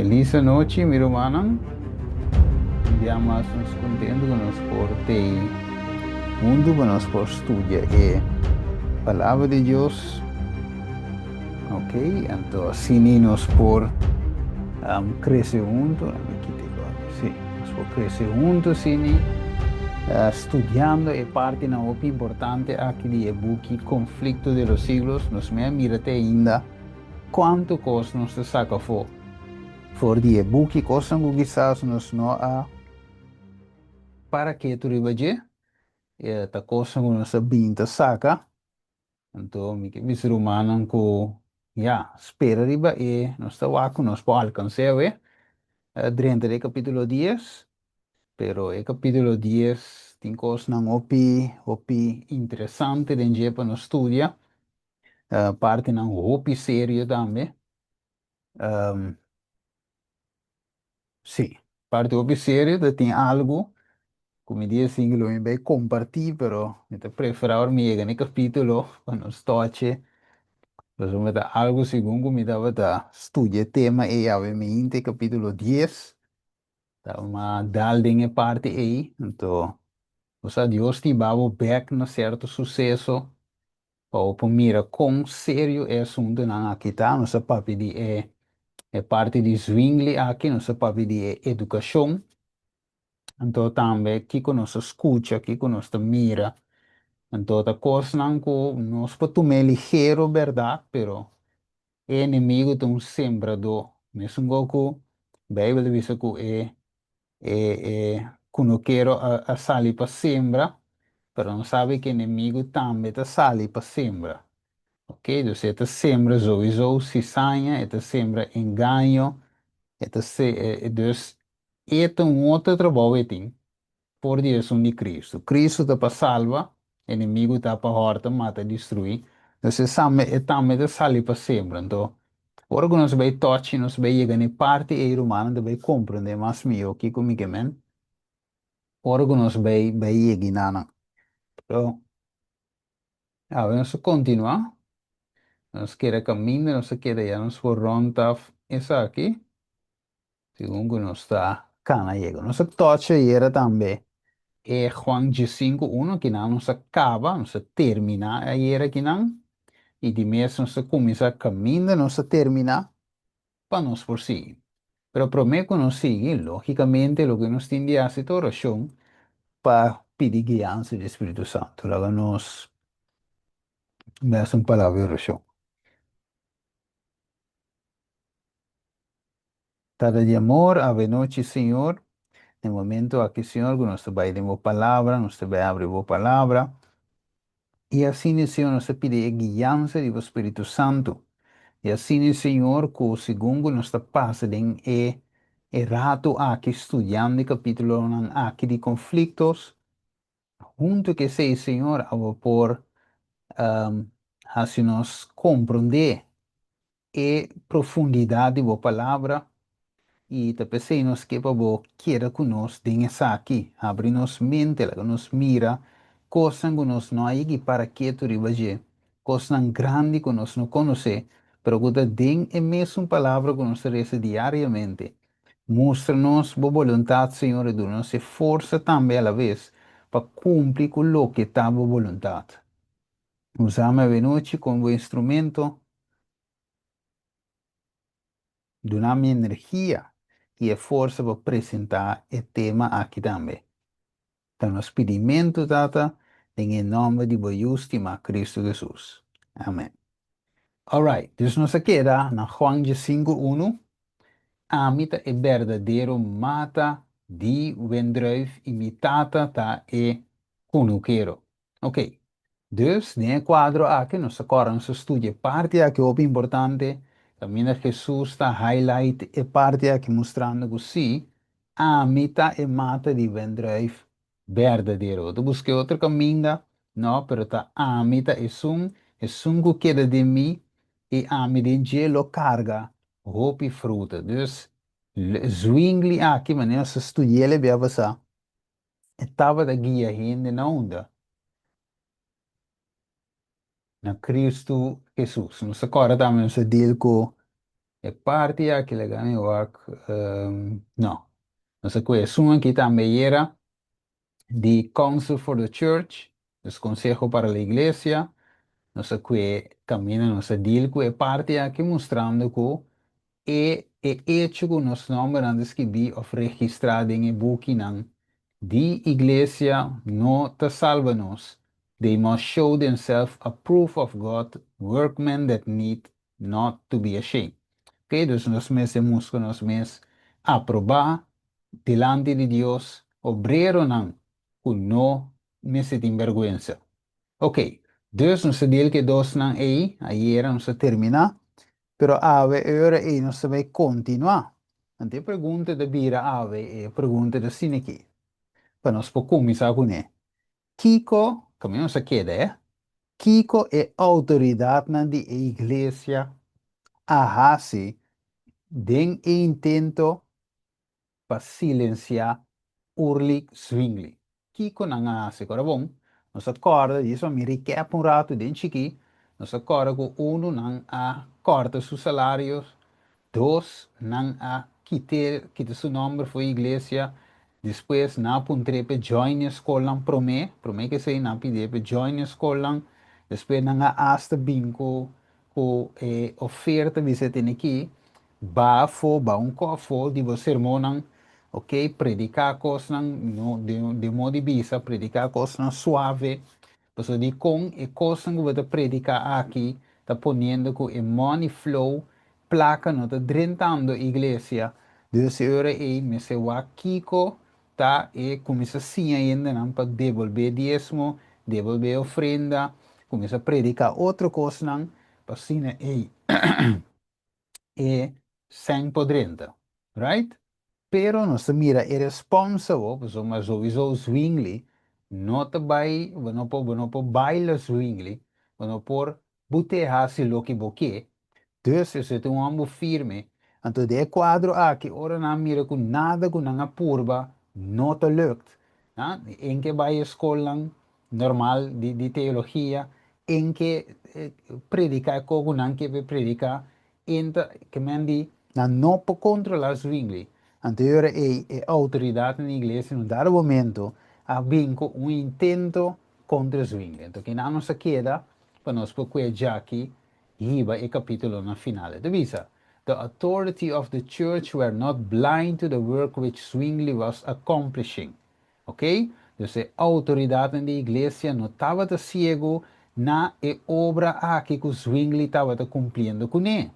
Feliz noite, meu irmão. Um dia mais nos contendo que nos por ter mundo que nos por estudiar é palavra de Deus, ok? Então, assim nos por crescer junto, me quite agora, sim, nos por crescer junto, assim, estudando é parte não muito importante aqui de book Conflito de los Siglos, nos me mira ainda quanto coisa nos saca for de book, coisa que quizás nos não há para que tu ribaje. Ta cosa que non sa binta saka, então mi ser humano ko spera riba e nos sta waku nos po alcançar durante el capítulo 10, pero el capítulo 10 tem cosas não opi interessante dentro para nos studia, parte não opi sério também, um, sim, parte opi sério, tem algo come dia singolo mi bei compartir, pero mi te preferar mi ne capitolo quando stoce. Resume algo segundo me dava da estudia tema e ovviamente capítulo 10 da uma daldinha parte aí então o Deus te babo back na certo sucesso para mira quão sério é assunto não aqui tá nossa papi de é parte de swingli aqui nossa papi de educação então também aqui com nossa escuta aqui com nossa mira então a coisa não com nós podemos ligeiro verdade pero inimigo de um sembrador. Mesmo Goku, Bíblia diz que quando quero a sali para sembra, pero não sabe que inimigo também está sali para sembra. Ok? Então, esta sembra sowieso ciçanha, esta sembra engano, esta então, este é um outro trabalho que tem por direção de Cristo. Cristo está para salvar, inimigo está para horta, mata, destruir. Então, você sabe, também está sali para sembra. Então, ora que nós vai touch, nós vai chegar em parte e humana de vai compreender mais meu aqui comigo, men. Ora que nós vai chegar nana. Então, vamos continuar. Nós quer caminho, nós quer já nos for ronda essa aqui. Segundo nós está cana chega. Nós touch era também. É Juan 5:1 que não nos acaba, nos termina aí era que não. E de mês nós começa a caminho, nós termina para nós por seguir. Pero prometo nos sigue, lógicamente, lo que nos tiende a hacer oración para pedir guianza del Espíritu Santo. Luego nos me hace un palabra de oración. Tada de amor, ave noche, Señor. En el momento aquí, Señor, que nos va a dar palabra, nos va a abrir palabra. Y así, Señor, nos pide guianza del Espíritu Santo. Y así, Señor, que segundo nos pasa en el rato aquí estudiando el capítulo aquí de conflictos, junto que sei, Senhor, a por nos compreender a profundidade da palavra e também sei nos que para queira conosco tem essa aqui, abre nos mente, ela nos mira, coisa que nós não é para que tu ribaje, coisa grande que nós não conhece, pero que tem a mesma palavra que nós recebemos diariamente. Mostra-nos a vontade, Senhor, e dá-nos força também à vez para cumprir com o que está a vontade. Usamos a noite como instrumento, damos energia e a força para apresentar o tema aqui também. Então, nós pedimos, Tata, em nome de Boiústima Cristo Jesus. Amém. Alright, então nós queda na Juan 5:1. Amita é verdadeiro mata de vendruif imitata ta e kunuquero. Ok. Dus, nel quadro aqui, nós agora nos estudia parte aqui é importante, também Jesus está highlight e parte aqui mostrando que sim, a mita e mata de vendruif verdadeiro. Tu busque outro caminho, não, pero tá a mita é que queda de mim e a mita de lo carga, roupa e fruta. Dus, zwingli aqui, mas nós estudia bem essa, estava da guia ainda na onda. Na Cristo Jesus. Nos agora também se deal com É parte que le gane wak, no. Não sei qual é. Suma aqui também era de Council for the Church, os Consejo para a Iglesia. Não sei qual é. Caminha, não sei deal, qual é parte aqui mostrando que hecho que nos nomes antes que vi of registrado em e-book nan die iglesia no te salva-nos. They must show themselves a proof of God, workmen that need not to be ashamed. Ok, dus nós mesmos que nós mesmos aprobar delante de Deus, obrero não, que não me tem vergüenza. Ok, dus nós deel que dos não aí era nós terminar, pero ave ora e nós vai continuar. Ante pergunta de bira ave e pergunta de sine aqui. Para nós por começar com ele. Kiko, como não se queda, Kiko é autoridade na de igreja a hasi den intento para silenciar Urlik Zwingli. Kiko não hasi, agora bom, nós acorda, isso me recap um rato den chiqui, nós acorda que uno não a corta seus salários. Dos, não a quitar seu nome foi igreja. Depois, na puntrepe join a escola promê que sei na pidepe join a escola. Depois, não a hasta binco com oferta que você tem aqui. Ba um cofo de você sermão, ok? Predicar coisas no de modo de bisa, predicar coisas suave. Então, de com e coisas que você predicar aqui, está ponendo que o money flow placa no está drentando a igreja. Dus ora e me se wa kiko tá e começa assim ainda não para devolver diezmo, devolver ofrenda, começa a predicar outra coisa não, para assim e sem podrenta, right? Pero no se mira é responsável, mas o Zwingli, não te vai, não por baila Zwingli, não por butear se lo que boque. Dus is het een ambo firme. Então, de quadro aqui, ora na mira com nada com nada purba, não te lukt. Em que vai a escola normal de teologia, em que predica com não que predica, então, que me di, não pode controlar os vingli. Então, ora é autoridade na igreja, no dado momento, há vinco um intento contra os vingli. Então, que não se queda, para nós, porque já aqui, Hiba e capítulo na finale. Divisa. The authority of the church were not blind to the work which Zwingli was accomplishing. Ok? Dus a autoridade da igreja não estava cego na obra aqui que Zwingli estava cumprindo com ele.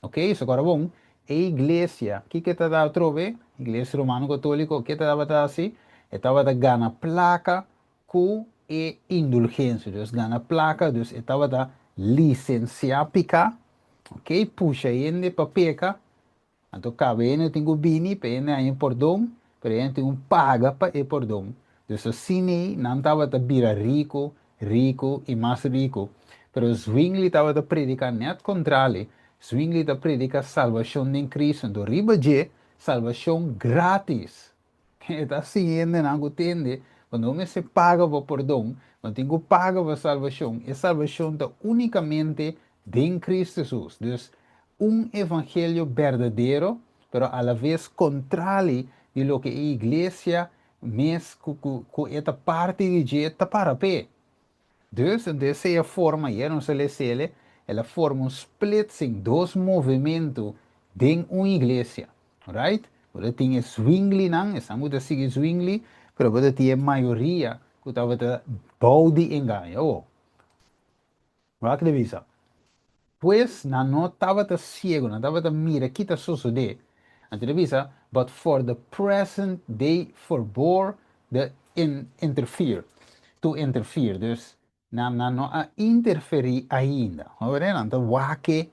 Ok? Isso agora bom. A igreja, o que estava a trover? Igreja romano católico, o que estava assim? Estava a ganhar placa com a indulgência. Dus ganhar placa, dus estava a licenciar picar, ok? Puxa ele para pecar, então cabe ele tem o bini, para ele aí perdão, para ele tem um paga para ele perdão. Então assim não estava a virar rico, rico e mais rico. Pero Zwingli estava a predicar net contrário. Zwingli está predicar salvação em Cristo, então riba de salvação grátis. Está assim ainda não entende. Quando me se paga para perdão, quando tenho paga para salvação, e salvação está unicamente em Cristo Jesus. Então, evangelho verdadeiro, pero a la vez contrário de lo que a igreja mes com esta parte de jeito para pé. Dus dessa forma, não se lhe sele, ela forma splitsing, dois movimentos dentro de uma igreja, right? Você tem Zwingli, não? Essa muda seguir Zwingli, mas você tem a maioria que estava bom de engano. Oh, vai que visa. Pues não estava ciego, não estava mira, que está sucedendo. A entrevista, but for the present they forbore the interfere, to interfere. Dus, não a interferir ainda. Agora, não está waque,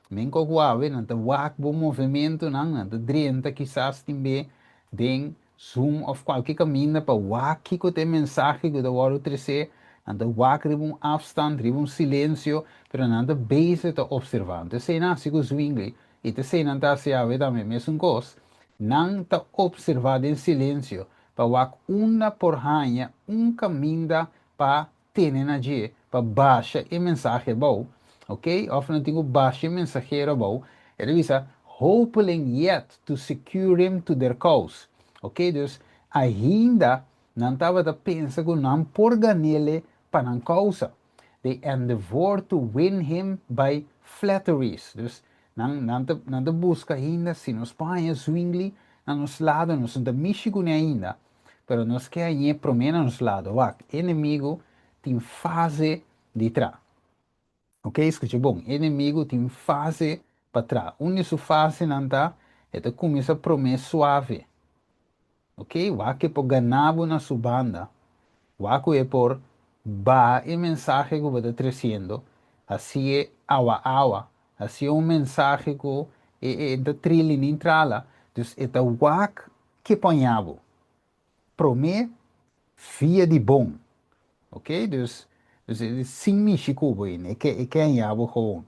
menco guave, não está waque bom movimento, não está drenta, quizás também, den Zoom of qualquer caminho para waque que tem mensagem que eu vou trazer, não está waque de um afstand, de um silêncio, pero não está base de observar. Então, se não se Zwingli, e se não está se a ver também mesmo coisa, não está observado em silêncio, para waque uma porranha, caminho para ter energia, para baixa e mensagem bom, ok? Of não tenho baixa e mensageiro bom, ele visa hoping yet to secure him to their cause. Ok? Dus ainda não estava a pensar que não porga nele para a causa. They endeavor to win him by flatteries. Dus não te busca ainda, se nos Espanha, swingly, na nos lado, nos da Michigan ainda. Pero nos quer aí, promena nos lado. Vá, inimigo tem fase de trás. Ok? Escute, bom, inimigo tem fase para trás. Única fase não tá, é que começa a promessa suave. Ok? Vá que por ganavo na sua banda. Waku é por ba e mensagem que vai trazendo. Assim é awa. Assim é mensagem que é da trilha entrala. Então, é wak que ponhavo. Promê, fia de bom. Ok? Sim me chicubo é que anhavo com.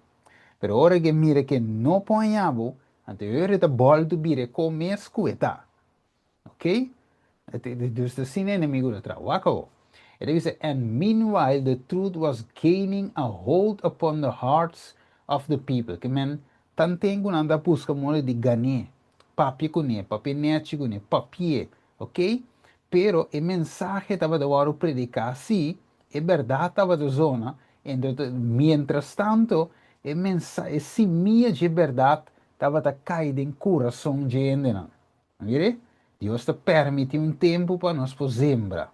Pero ora que mira que não ponhavo, anterior é bol do bire começo cueta. Ok? Dus de sin enemigo de trabajo. It is, and meanwhile the truth was gaining a hold upon the hearts of the people. Que men tantengo nanda busca mole de ganhar. Papi nete kune, papie, ok? Pero o mensagem estava de hora predicar sim, é verdade estava de zona, mientras tanto, o mensagem, sim, minha de verdade estava de cair em coração de gente, não. Vire? Deus te permite um tempo para nós por sembra.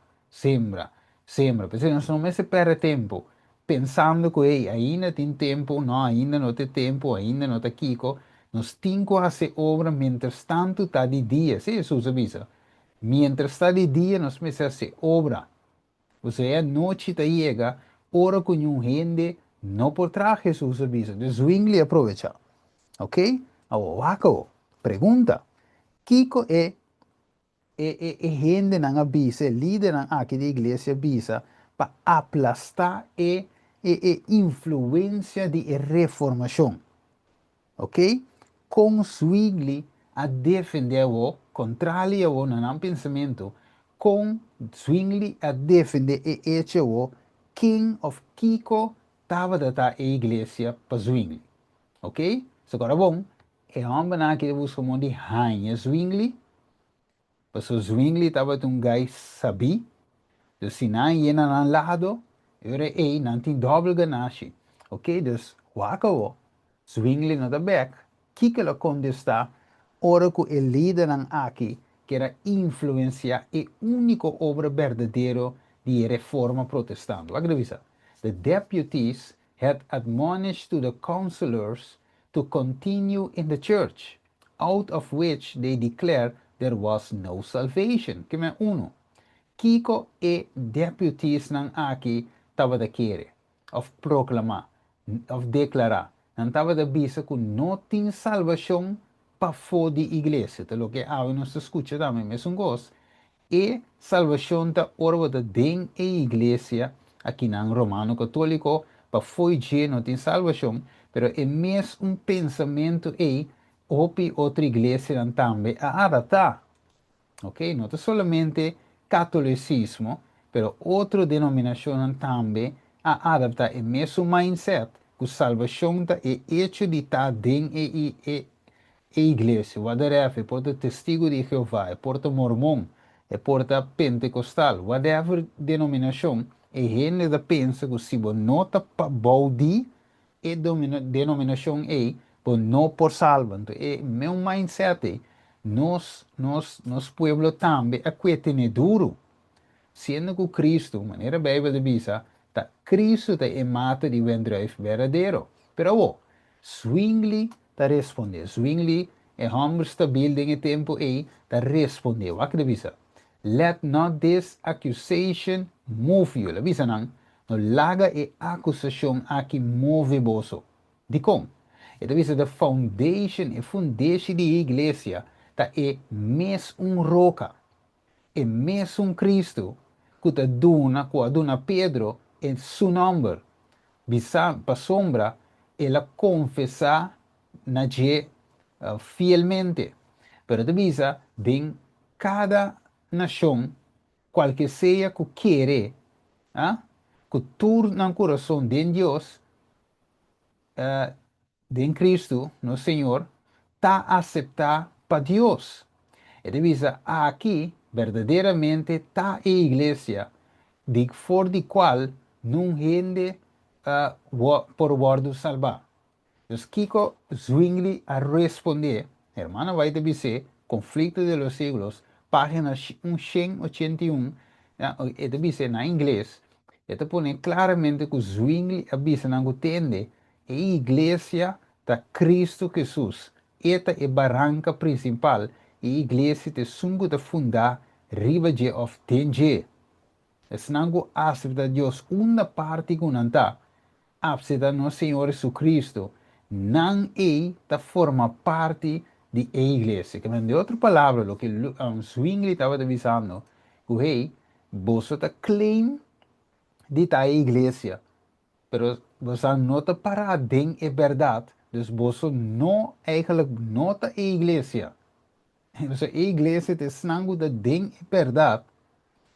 Porque nós não se perde tempo pensando que ei, ainda tem tempo, não, ainda não tem tempo, ainda não está Kiko. Nós temos que fazer obra mientras tanto está de dia. Sim, Jesus avisa. Mientras está de dia, nós precisamos fazer obra. Ou seja, a noite está chega, ora com um gente, não por trás Jesus avisa. Então, swing aproveita. Ok? Agora, pergunta. Kiko gente não avisa, líder aqui da igreja avisa para aplastar a influência de reformação, ok? Consuigli a defender o contrário ao não pensamento, com swingli a defender e hecho o King of Kiko estava da a igreja para swingli, ok? So, agora bom, é homem aqui busca de rainha swingli. Paso Zwingli estava um gai sabi, dus sinai yena nan lado, ure ei nanti double ganashi. Ok, dus wakawo, Zwingli no da back, kikela contesta, ora que el líder nan aqui, que era influencia e único obra verdadeiro de reforma protestante. Wat visa? The deputies had admonished to the councillors to continue in the church, out of which they declared there was no salvation. Que me uno. Kiko e deputies ng aki tava da kere, of proclamar, of declarar. Não tava da bisa que não tem salvação para fora da igreja. Então, o que a nós escuta também, mas um gosto. E salvação da orva da den e igreja, aqui na Romano Católico, para foi de não tem salvação, pero é mesmo pensamento e opi outra igreja também a adaptar. Ok? No solamente catolicismo, pero outra denominação também a adaptar o mesmo mindset, que salvação é hecho de estar dentro da igreja, whatever, porta testigo de Jeová, porta mormon, porta pentecostal, whatever denominação, e gente da pensa que se você não está baudi, e denominação é, por não por salva. Então, é meu mindset, nos pueblo também, a que duro, sendo que Cristo, maneira a Bíblia diz, tá, Cristo é mata de vendref verdadeiro. Pero, Zwingli está respondendo. Zwingli é homem stabil em tempo e está respondendo. O que diz? Let not this accusation move you. La bisa nang, no laga e acusação aqui move boso. De como? Então, isso the foundation, e fundation da igreja, tá é mes roca, é mes Cristo, que tá duna Pedro em seu nome, bisa pa sombra, ela confessar na je fielmente. Pero te bisa, de cada nação, qualquer seja que querer, que turna no coração de Deus, de Cristo, no Senhor, está aceptada para Dios. E divisa aqui, verdadeiramente, está a igreja, de for de qual não rende por word salvar. Então, Kiko Zwingli a responder, hermana vai te dizer, Conflito de los Siglos, página 181, e te dizer na inglês, e te põe claramente que Zwingli avisa na entende, a igreja da Cristo Jesus, esta é a barranca principal, e a igreja te sungo de fundar riba de of danger. Snango acepta Deus uma parte que não está, acepta no Senhor Jesus não é da forma parte da igreja. Que de outra palavra, o que Zwingli estava avisando, que hey, você está claim de a igreja, pero você não está parado em a verdade, dus você não eigenlijk não está a igreja. Dus a igreja te snango da ding a verdade,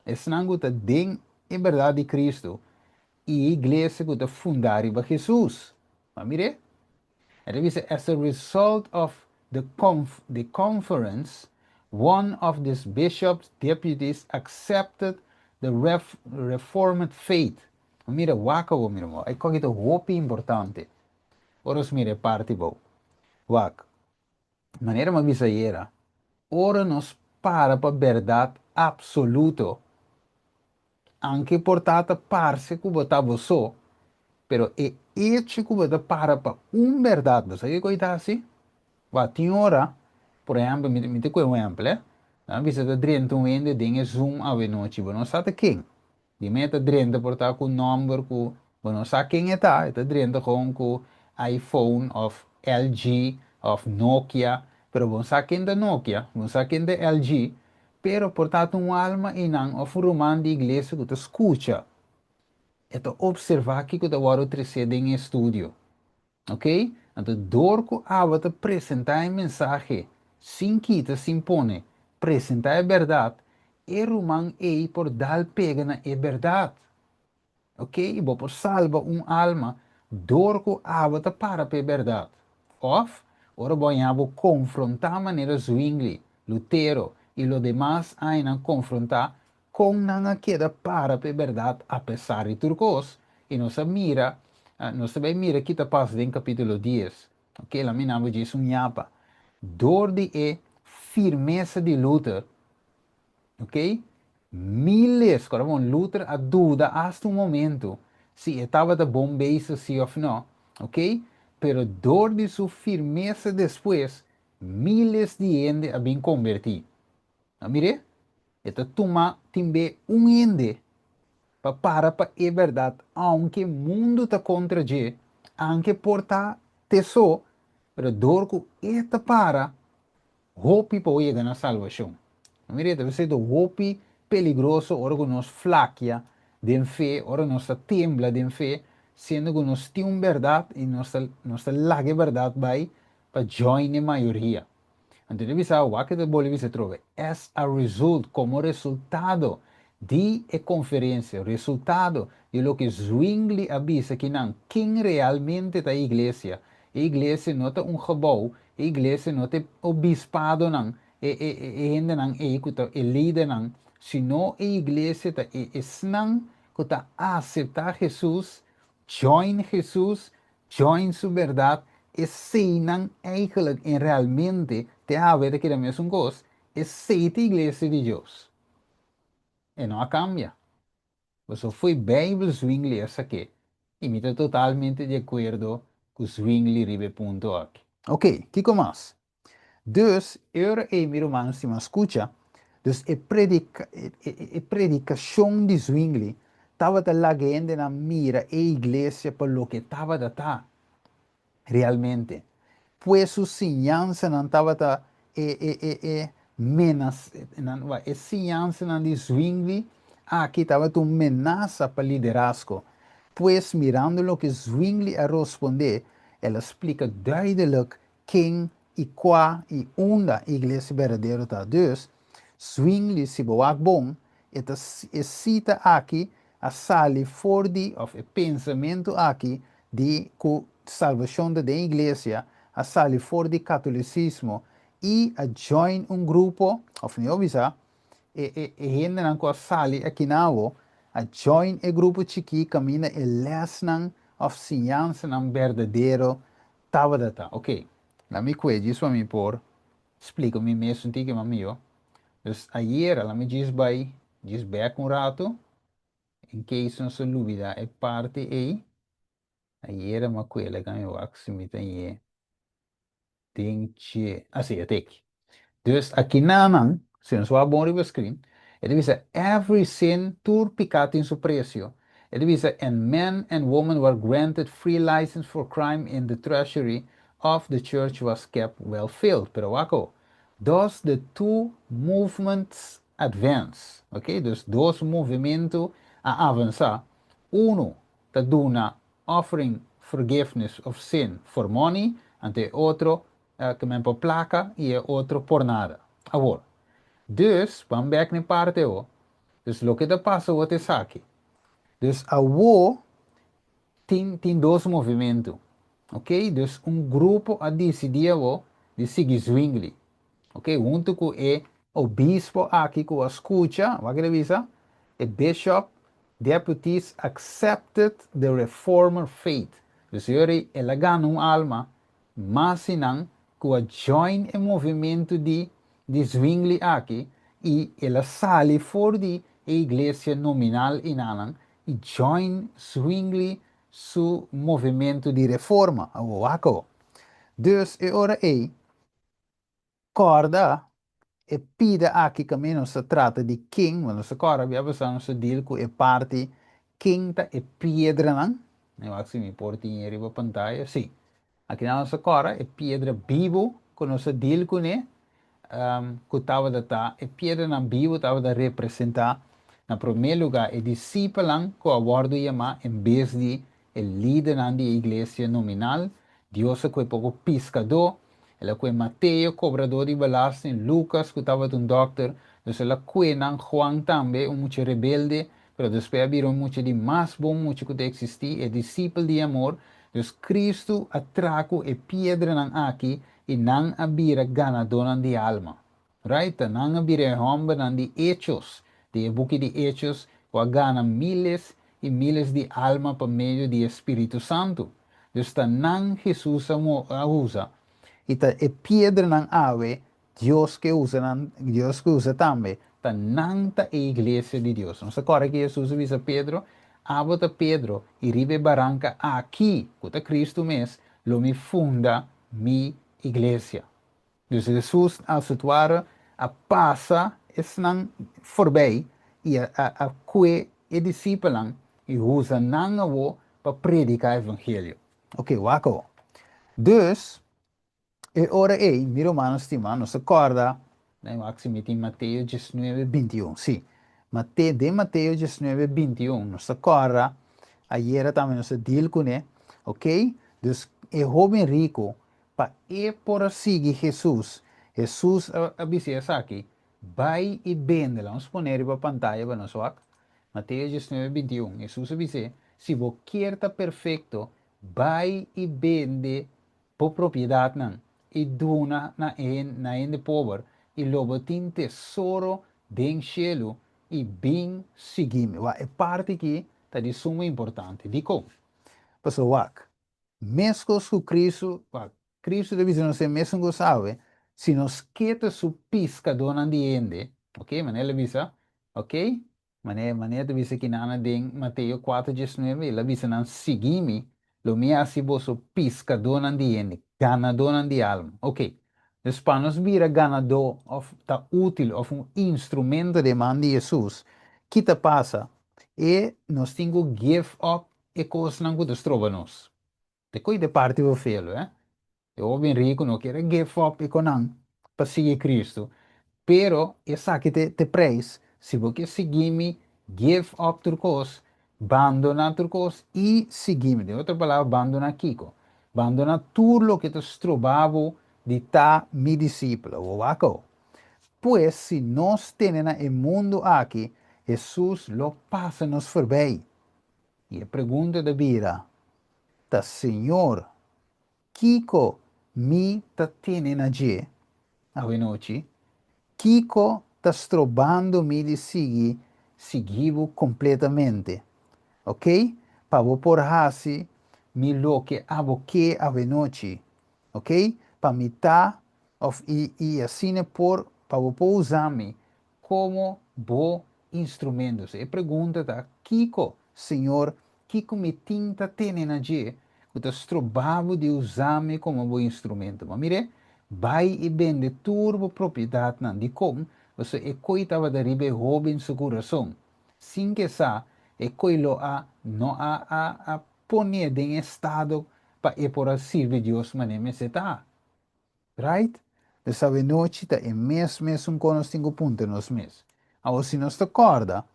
snango da ding a verdade de Cristo. E a igreja que está fundada por Jesus. Mas mire, as a result of the conference, one of these bishops' deputies accepted the Reformed faith. Mira, waka wo mira mo. Ay kogito hopi importante. Oros mire parte bo. Wak. Maneira mavisayera. Ora nos para verdade absoluto. Anche portata parse que botava só. Pero é este que você para verdade. Você que coisa assim? Vai, tem hora, por exemplo, me te um exemplo, né? Você está dentro um ende, tem Zoom a ver noite, você não sabe quem. De meta dentro, por estar com o número, você não sabe quem está dentro com iPhone, of LG, of Nokia, pero você sabe quem da Nokia, você sabe quem da LG, pero portanto um alma e não, of um romano de igreja que te escuta. É observar que o agora precede em estúdio, ok? Então, dorco a te apresentar a mensagem, sem quita, sem pone, apresentar a verdade, e romano é por dar pega na verdade, ok? E por salva alma, dorco a te para a verdade. Of, ora vou confrontar a maneira Zwingli, Lutero e lo demás ainda confrontar com nada queda para a verdade, apesar de turcos, e nós mira, nós também mira que está passando em capítulo 10, ok? Lá me namo diz nhapa. Dor de firmeza de Luther, ok? Miles, agora Luther a dúvida hasta um momento se estava de bom base sim ou não, ok? Pero dor de sua firmeza depois, miles de gente a bem convertido. Mire, esta toma também ende para é verdade, aunque o mundo está contra je, aunque porta teso, pero dor que esta para hope para chegar na salvação. Mire, deve ser do hope peligroso, ora que nos flaquea de fé, ora nos tembla de fé, sendo que nos tem verdade e nos lague verdade vai para join a maioria. Então, revisa o que de Bolívia se trova. As a result, como resultado de a conferência, resultado de lo que Zwingli avisa que não, quem realmente está a igreja. A igreja não é um gebouw, a igreja não é obispado, não, gente não é líder, não, sino a igreja está não que está a aceitar Jesus, join Jesus, join sua verdade, e senang eigenlijk en realmente te haver que também um gosto, é seita igreja de Deus. E não cambia. Você foi bem o Zwingli essa aqui. E me estou totalmente de acordo com o zwingli.org. Ok, que mais? Dus, er é meu irmão se me escuta, dus a predicação de Zwingli estava de la gente na mira a igreja por lo que estava de estar realmente. Pues su enseñanza não estava menos, a enseñanza não de Zwingli, aqui estava uma ameaça para liderazgo. Pues mirando lo que Zwingli a responder, ela explica duidelijk quem e qual e onde a igreja verdadeira está. Dus, Zwingli se boak bom, e cita aqui a sali for di, of o pensamento aqui, de que salvação da igreja a salir fora de catolicismo e a join um grupo, of não avisa, gente não com a sali aqui na a join e grupo chiqui camina e les não of ciência não verdadeiro tava data. Ok, lá me cuide, isso a mim por, explica-me mesmo, que mamio. Dus ayer, ela me diz back um rato, em que isso não se dúvida, é parte aí, ayer uma coisa que eu acho que me tem que, assim, até aqui. Dus aqui naman, se nós vamos abrir o screen, ele diz, every sin tur picat in su precio. Ele diz, and men and women were granted free license for crime in the treasury of the church was kept well filled. Pero waco, thus the two movements advance. Ok? Dus dois movimentos a avançar. Uno, te dona offering forgiveness of sin for money, ante outro que men por placa e outro por nada. Agora, dus, vamos back na parte o. Dus, lo que te passa, o te saque. Dus, a wo tem dois movimentos, ok? Dus, grupo a decidir de seguir Zwingli, ok? Junto com o bispo aqui que o escuta, vai que a bishop deputies accepted the reformer faith. Dus, ela ganha alma, mas sinang que join o movimento de Zwingli aqui e ela sale fora de igreja nominal in Anang e join Zwingli su movimento de reforma. Awako. Dus e ora corda e pide aqui que menos se trata de king, mas se corda abbiamo pensado se deal com e parte king ta e piedra não? Eu acho que me porti em riba pantalla, sim. Aqui na nossa cora é pedra vivo, que nós deal com né, que estava da tá, é pedra na vivo estava da representar, na primeiro lugar, é discípulo que a bordo chamar, em vez de é líder na igreja nominal, Deus é que é pouco pescador, ela que é Mateus, cobrador de balastro, Lucas, que estava um doctor, então ela que é Juan também, muito rebelde, mas depois viram muito de mais bom, muito que existir, é discípulo de amor, dus Cristo atraco e piedra nang aki e nang abira ganador nang di alma. Right? Nang abira hombre nang di hechos. De buki di hechos wa gana miles e miles de alma por meio de Espírito Santo. Dus ta nang Jesus usa. E ta e piedra nang ave Deus que usa também. Ta nang ta e igreja de Deus. Não se corre que Jesus avisa Pedro, abota Pedro e ribe barranca aqui, kuta Cristo mes, lo me funda mi igreja. Dus Jesus, als het ware, a passa, is nan voorbij, e a kwe e discipelen, e usa nan wo para predicar evangelho. Ok, wako. Dus, e ora mi romano stima, non si ricorda, maximamente in Matteo 19, 21, sì. De Matteo 19, 21, non si ricorda, ayer também non si deal con ok? Dus, e jovem rico, pa e por seguir Jesus, Jesus abisia aqui, vai e vende, vamos poner para pantalla para nós, Mateus 19, 21, Jesus abisia, se você quer estar perfeito, vai e vende por propriedade não e dona na ende pobre e lobo tem tesouro den cielo e bem seguime. É parte que está de suma importante. Dico, pessoal, mesmo com Cristo, Cristo deve não ser mesmo que sabe, se nos queda su pisca dona de ende, ok? Maneira bisa, ok? Maneira de bisa que nana den Mateus 4:19, ela bisa não seguime lo mi asibo su pisca donan di eni, ganador di alma. Ok. Dus para nos vira ganador, of tá útil, of um instrumento de mão de Jesus, que te passa? E nós temos que give up e coisas não que trova nos. De coisa de parte do filho, Eu bem rico, não quero give up e conan, para seguir Cristo. Pero essa que te praise, se você seguir-me, give up turcos, abandonar turcos e seguir-me. De outra palavra, abandonar Kiko. Abandonar tudo o que te trovava de ta mi discípulo. Owaco. Pues se nós temos no mundo aqui, Jesus lo passa nos forбей. E a pergunta da vida, tá Senhor, Kiko mi ta tene na je, a noite, Kiko tá strobando me de seguivo completamente, ok? Para por hasi, mi lo que abo que ave noite, ok? Para mi tá, e assim por, para por usar me como bo instrumentos. E pergunta tá, Kiko, senhor, Kiko me tinta tene na je, que tá strobavo de usar me como bo instrumento. Mas mire, vai e vende turbo propriedade nan di com, você e coitava da ribe Robin su coração. Sin que sa, e quello a no a poner em estado para e por servir Deus mané se tá. Right? De sabe noite tá e mês um conos 5 pontos nos mês. Agora se nos acorda,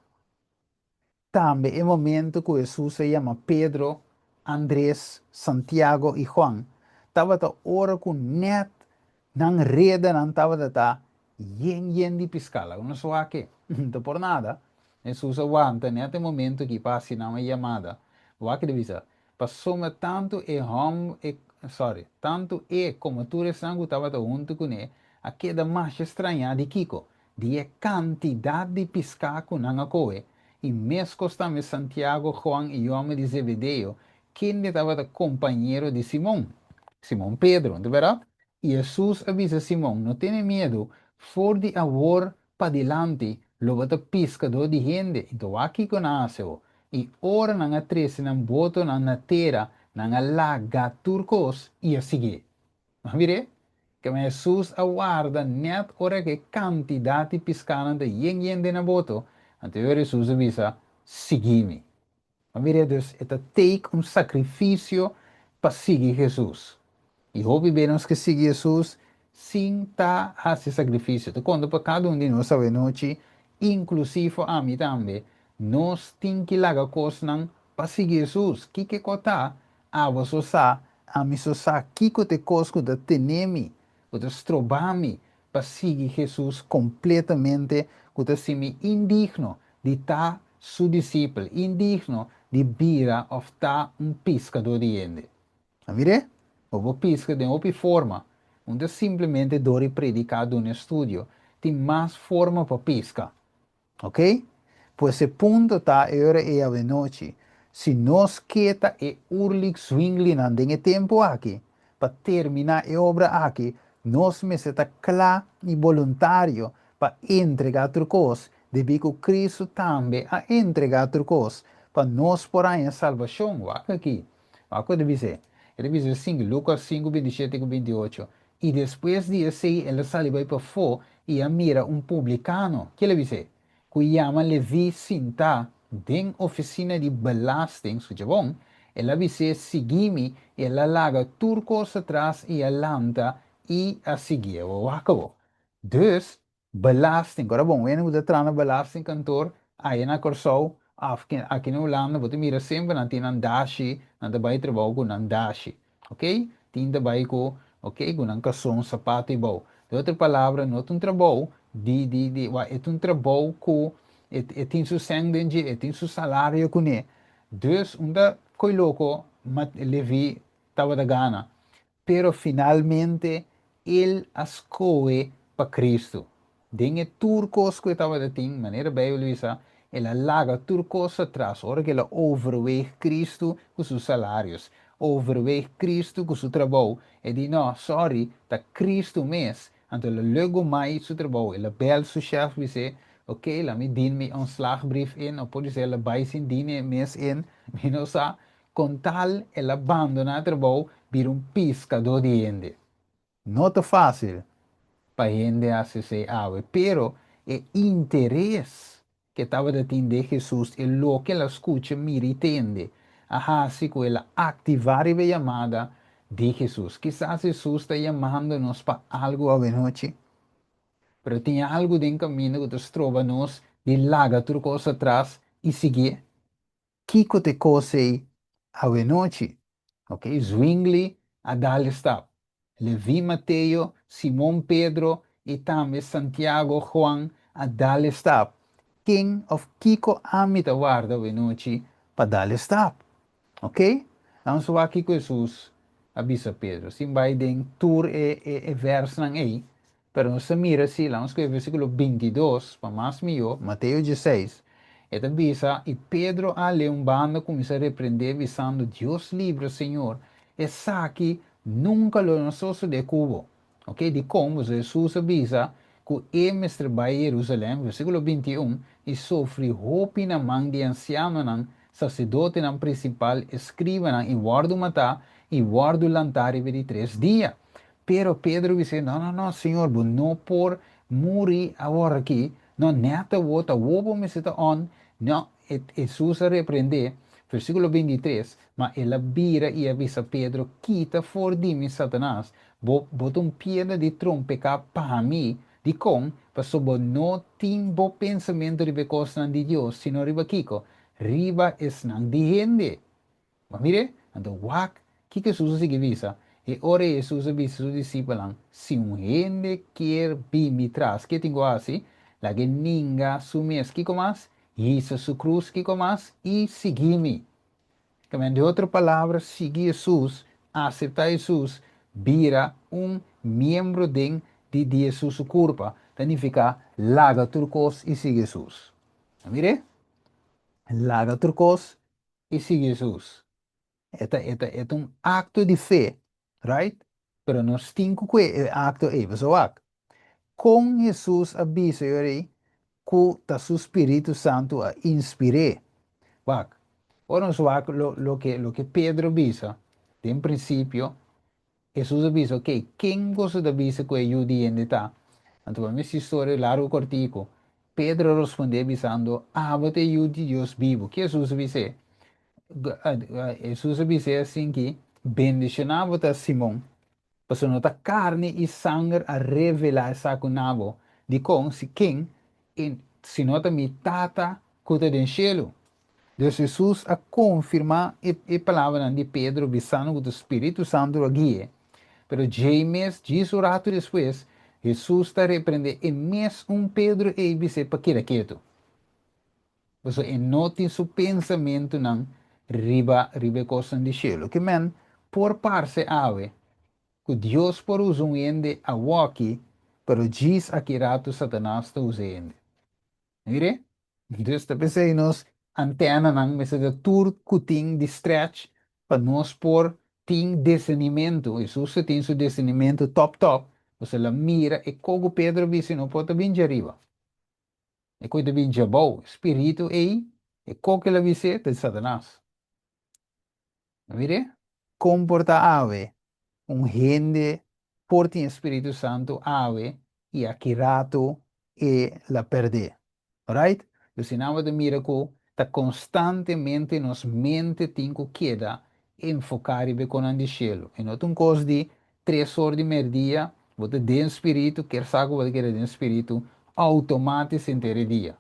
também é momento que Jesus se chama Pedro, Andrés, Santiago e Juan. Estava a hora com net, não reda, não estava a yen de piscala. Não só aqui, não por nada. Jesus aguanta, nesse momento que passa uma chamada. O que deve ser? Passou tanto e hom, tanto e como tu sangue estava junto com ele, a queda mais estranha de Kiko, de quantidade de piscar com a coe. E mesmo também Santiago, Juan e homem de Zebedeo, quem estava companheiro de Simão, Simão Pedro, de verdade? E Jesus avisa Simão, não tenha medo, for de amor para diante, lo bata pescador de gente, então aqui conheceu. E ora não atrese, não boto na terra, não laga turcos, e a seguir. Mas mire, que Jesus aguarda net ora que quantidade de pescana de yen de na boto, então Jesus avisa, seguir-me. Mas mire, Deus, é take sacrifício para seguir Jesus. E roubemos que seguir Jesus sem estar a esse sacrifício. Então, quando para cada um de nós sabe noite, inclusive a mim também, nós temos que lagar coisas para seguir Jesus. Que conta? A você sa, a mim só sa, que te cosco da tenemi, o da strobami, para seguir Jesus completamente, o da semi indigno de estar seu discípulo, indigno de vira ou estar pescador de gente. Avire? Ovo pisca de outra forma, onde simplesmente dori predicado um estudio. Tem mais forma para pisca. Ok? Pues esse ponto está agora e a noite. Se nós quieta e urlik swingli não tem tempo aqui, para terminar a obra aqui, nós me está claro e voluntário para entregar outra coisa, de que Cristo também a entregar outra coisa, para nós por aí a salvação, aqui. Aqui deve ser. Ele diz assim, Lucas 5, 27 e 28. E depois de assim, ele saiu para fora e a mira um publicano. Que ele diz? Que chama Levi Sinta, den oficina de belasting, que é bom. Ela diz, seguime, ela larga turcos atrás e a lanta e a seguir. O acabou. Dus, belasting, agora bom, eu não vou belasting kantoor, aí na Corsou, aqui no Holanda, você mira sempre na tina dashi, na tabay trabalho com nan dashi, ok? Tinta tabay ko, ok? Com nan kasong sapato e bom. De outra palavra, não é um trabalho é um trabalho que tem seu sangue, tem seu salário com ele. Dus, onda, coi louco, mas Levi estava da gana. Pero finalmente, ele escolhe para Cristo. Dinge turcos que estava de ting, maneira bem, Luisa, ela larga turcos atrás, ora que ela overweegt Cristo com seus salários, overweegt Cristo com seu trabalho, e diz, não, sorry, tá Cristo mesmo. Então, ela logo mais seu trabalho, ela bel seu chefe e diz, ok, laat me dien me ontslagbrief in, of pode ser, ela vai sin dien mes in, minosa, com tal, ela abandona o trabalho, vira um pescador de gente. Não é fácil para gente acessar água, pero é interesse que estava de atender Jesus, é lo que ela escuta, mira e entende. Assim que ela ativar a chamada de Jesus. Quizás Jesus está chamando-nos para algo a noite, pero tem algo de caminho que nos trova nos de larga tudo coisa atrás e seguir. Kiko te cose a noite. Ok? Zwingli a dale stap. Levi Mateo, Simão Pedro e também Santiago Juan a dale stap. King of Kiko amita guarda a noite para dale stap. Ok? Vamos lá aqui com Jesus. avisa Pedro. Sim, vai den tour e verso nang aí. Pero nós mira se lá, vamos ver versículo 22, para mais melhor, Mateus 16. E avisa, e Pedro ali um bando começa a repreender, avisando, Deus livre, Senhor. Essa aqui nunca lo nosso de cubo. Ok? De como Jesus avisa que ele mestre vai a Jerusalém, versículo 21, e sofre roupa na mão de anciano, sacerdote principal, escriba, e guarda matar, e guarda o lantar de 3 dias. Pero Pedro disse, não, não, não, Senhor, não por morrer agora aqui, não, neta, outra, o me está on, não, Jesus repreende, versículo 23, mas ela vira e avisa Pedro, quita for de mim, Satanás, bota um piedra de trompecar para mim, de com, para sobre não tem bom pensamento de coisas de Deus, sino riba kiko, riba es nang di gente. Ma mire, ando wak, que Jesus significa? E ora Jesus avisa sus discípulos, se um gente quer vir me traz, que tenho assim, la que ninga sumes que comas, isso su cruz que comas, e seguir-me. De outra palavra, seguir Jesus, aceitar Jesus, vira um membro de Jesus corpo. Significa, larga turcos e sigue Jesus. Mire, larga turcos e sigue Jesus. É um acto de fé, right? Pero nós temos que acto é, so com Jesus avisa aí que o seu Espírito Santo a inspire. Wak. Ora nós wak lo que Pedro avisa, em princípio, Jesus avisa, ok, quem gosta de avisa que é judiente tá? Então, essa história largo cortico. Pedro responde avisando, abate de Deus vivo. Que Jesus avisa? Jesus avisa assim que bendicionava Simão, para nota carne e sangue a revelar essa conabo, de com se quem, se nota mi tata, cuta den cielo. Deus Jesus a confirmar a palavra de Pedro, visando que o Espírito Santo a guia. Pero James diz o rato depois, Jesus está repreendendo e mesmo Pedro e disse para quieto. Então, note seu pensamento não riba coisa de cielo. Que men, por parte ave, que Deus por usa um ende a waki, pero diz a que rato Satanás está usando. Mire? Deus está pensando nos antena não, mas é tur kuting de stretch para nós por tem discernimento. Jesus tem seu discernimento top. Você lá mira e como Pedro disse, não pode vir de arriba. E coisa vir de bom, espírito e como que ela disse, de Satanás. Mire? Comporta ave. Un gente por ti Espíritu Santo ave y aquí rato y la perde. Right? Yo si nada de miracle, está constantemente nos mente tinco queda enfocar e con el cielo. E não tem coisa de 3 horas de merdia, você de espírito, quer saber você quer de espírito, automático inteiro dia.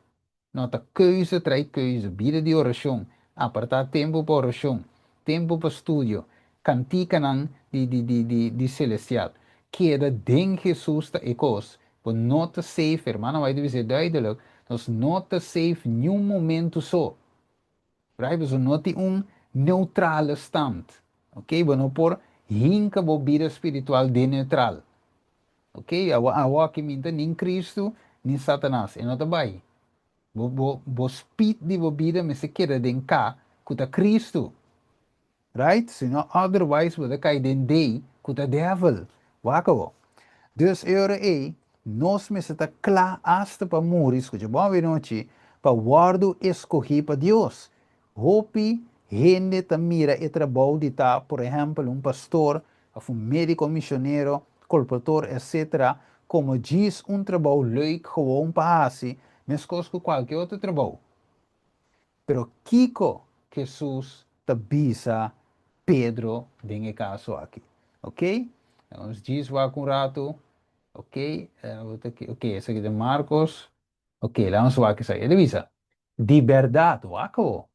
Nota keuze, trai keuze, vida de oração, apartar tempo para oração, tempo para estudo, cantica de celestial. Queda den Jesus ta ecos, por nota safe, hermano, vai dizer duidelijk, nós nota safe nenhum momento só. Right? Você nota neutral stand. Ok? Bueno, por hinca bo vida espiritual de neutral. Ok? Awa que minta nem Cristo, nem Satanás. E nota vai. Bo speed di bo vida me se queda den cá, kuta Cristo. Right? Senão, otherwise, você cai den day, kuta devil. Waka. Dus euro e, nós me está claro hasta para morrer, escute, bom ver noite, para guardo escolhi para Deus. Hopi, gente ta mira e trabalho de ta, por exemplo, pastor, um médico missionário, colportor, etc., como diz trabalho leuk gewoon para assim, mas que qualquer outro trabalho. Pero Kiko Jesus te bisa Pedro denge caso aqui. Ok? Vamos diz lá com rato. Ok? Ok, esse aqui de Marcos. Ok, vamos lá que sai. Ele visa. De verdade, wako.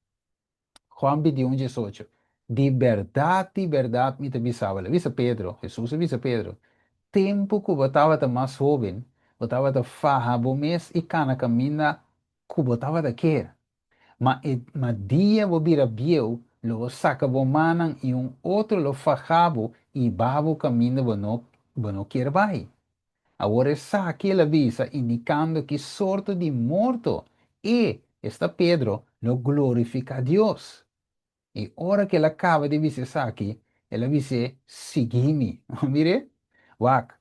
Juan 21, 18. De verdade, me te bisava. Ele visa Pedro. Jesus visa Pedro. Tempo que eu estava mais jovem, eu estava farra, bom mês e cana caminha, que eu estava quer. Ma dia vou vir a bio, luego sacabo manan y un otro lo fajabo y babo camino bueno quiere vai. Agora está aqui a visa indicando que sorte de morto e está Pedro no glorifica a Deus. E ora que ela acaba de dizer aqui, ela diz, segui-me. Mire, wak,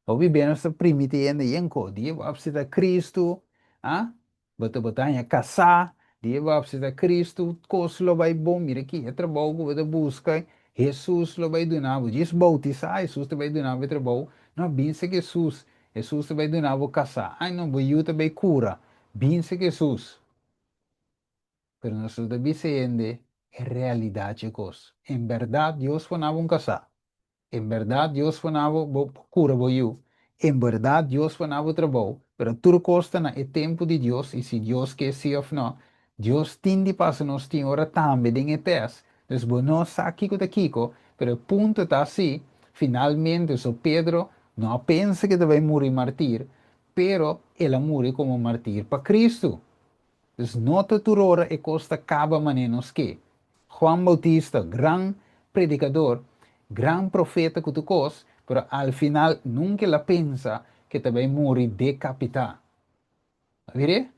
o vivendo essa primite ainda enco, dia vai Cristo, ah, bota botanha casar, dia vai Cristo, coisa lo vai bom, mire aqui, é trabalho, vai busca, Jesus lo vai donar, diz bautizar, Jesus te vai donar, vai trabalho, não, binse Jesus, Jesus te vai donar, vou casar, ai não, vou eu também cura, binse Jesus. Pero nosotros diciendo, es realidad, chicos. En verdad, Dios fue un casa. En verdad, Dios fue cura boyu. En verdad, Dios fue trabajo. Pero tú costa na el tiempo de Dios. Y si Dios quiere sí o no, Dios tiende para nos tiene ahora también en el pez. Entonces, bueno, sa kiko de kiko. Pero el punto está así. Finalmente, so Pedro no piensa que debe morir mártir. Pero él muere como mártir para Cristo. Dus nota turora e costa caba manenos que Juan Bautista, gran predicador, gran profeta que tu cos, pero al final nunca la pensa que também morre decapitado. Vire?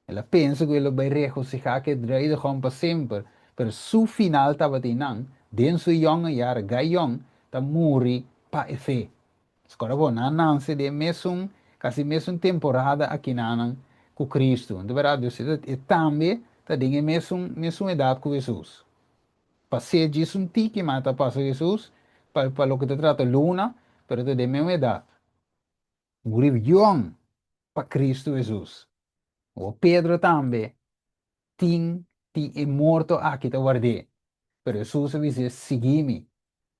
Ela pensa que ele vai regocijar que draai gewoon para sempre, pero su final estava tinang, den su jonge jaren, gai jong, ta morre pa e fe. Agora, bom, na Nancy de mesmo, quase mesmo temporada aqui na com Cristo. De verdade, você e também tá de mesmo idade com Jesus. Passei disso um tique, mas tá passa Jesus, para o que te trata Luna, pero tá de mesma idade. Muriu young para Cristo Jesus. O Pedro também, tem é morto aqui, tá guardei. Pero Jesus disse, segui-me.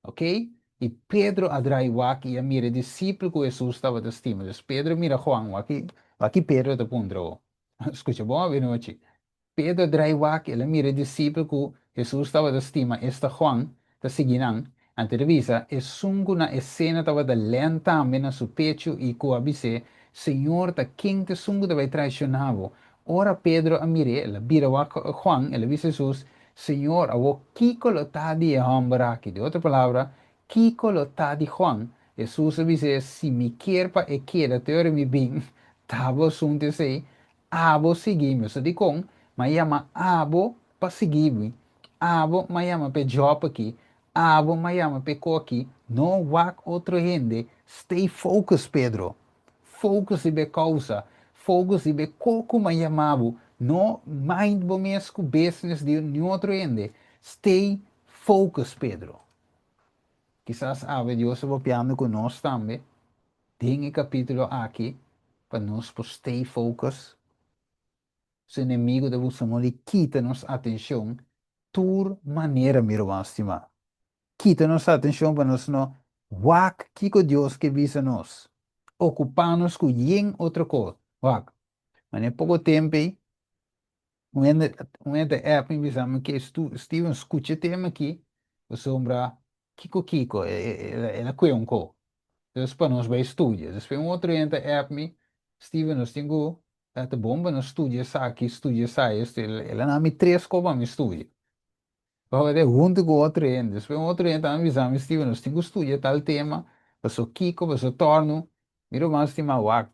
Ok? E Pedro adraiwak e a mira discípulo que Jesus estava de estima. Então Pedro mira Juan, aqui Pedro te pondrá. Escucha, bom, boa noite. Pedro adraiwak e a mira discípulo que Jesus estava de estima. Esta Juan, te seguirán. Ante revisa, é sungo na escena estava de lenta na su pecho e com abise, Senhor, ta quem te sungo te vai traicionavo. Ora Pedro a mire, ela vira Juan, ela dice Jesus, Senhor, avo kiko lo ta di hambra, que de outra palavra, kiko lo ta di Juan. Jesus dice, si mi querpa e quiera te ore mi bin, tavo sunte sei, abo seguime. So di kong, ma llama abo pa seguime. Abo ma llama pe job aqui, abo ma llama pe co aqui, no wak outro gente. Stay focused, Pedro. Focus ibe causa, focus ibe coco ma llamabu. No mind bomesco business de nenhum outro ende. Stay focused, Pedro. Quizás ave Deus va piano con nós também. Tem capítulo aqui para nós por stay focused. Os inimigos de você não quita-nos atenção. Tur maneira, meu estimado. Quita-nos atenção para nós não. Wak, que Deus que visa nós. Ocupar-nos com outra coisa. Wak. Mas em pouco tempo, um app me dizendo que Steven escuta tema aqui, o sombra Kiko, ela é um co. Então, para nós vai estudar. Depois um outro app me, Steven, nós temos a bomba no estúdio, aqui, estúdio, isso, ela não me três como me estúdio. Para ver junto com o outro ente. Depois um outro ente avisar Steven, nós temos estúdio tal tema, para Kiko, para torno, miro mais tema wak.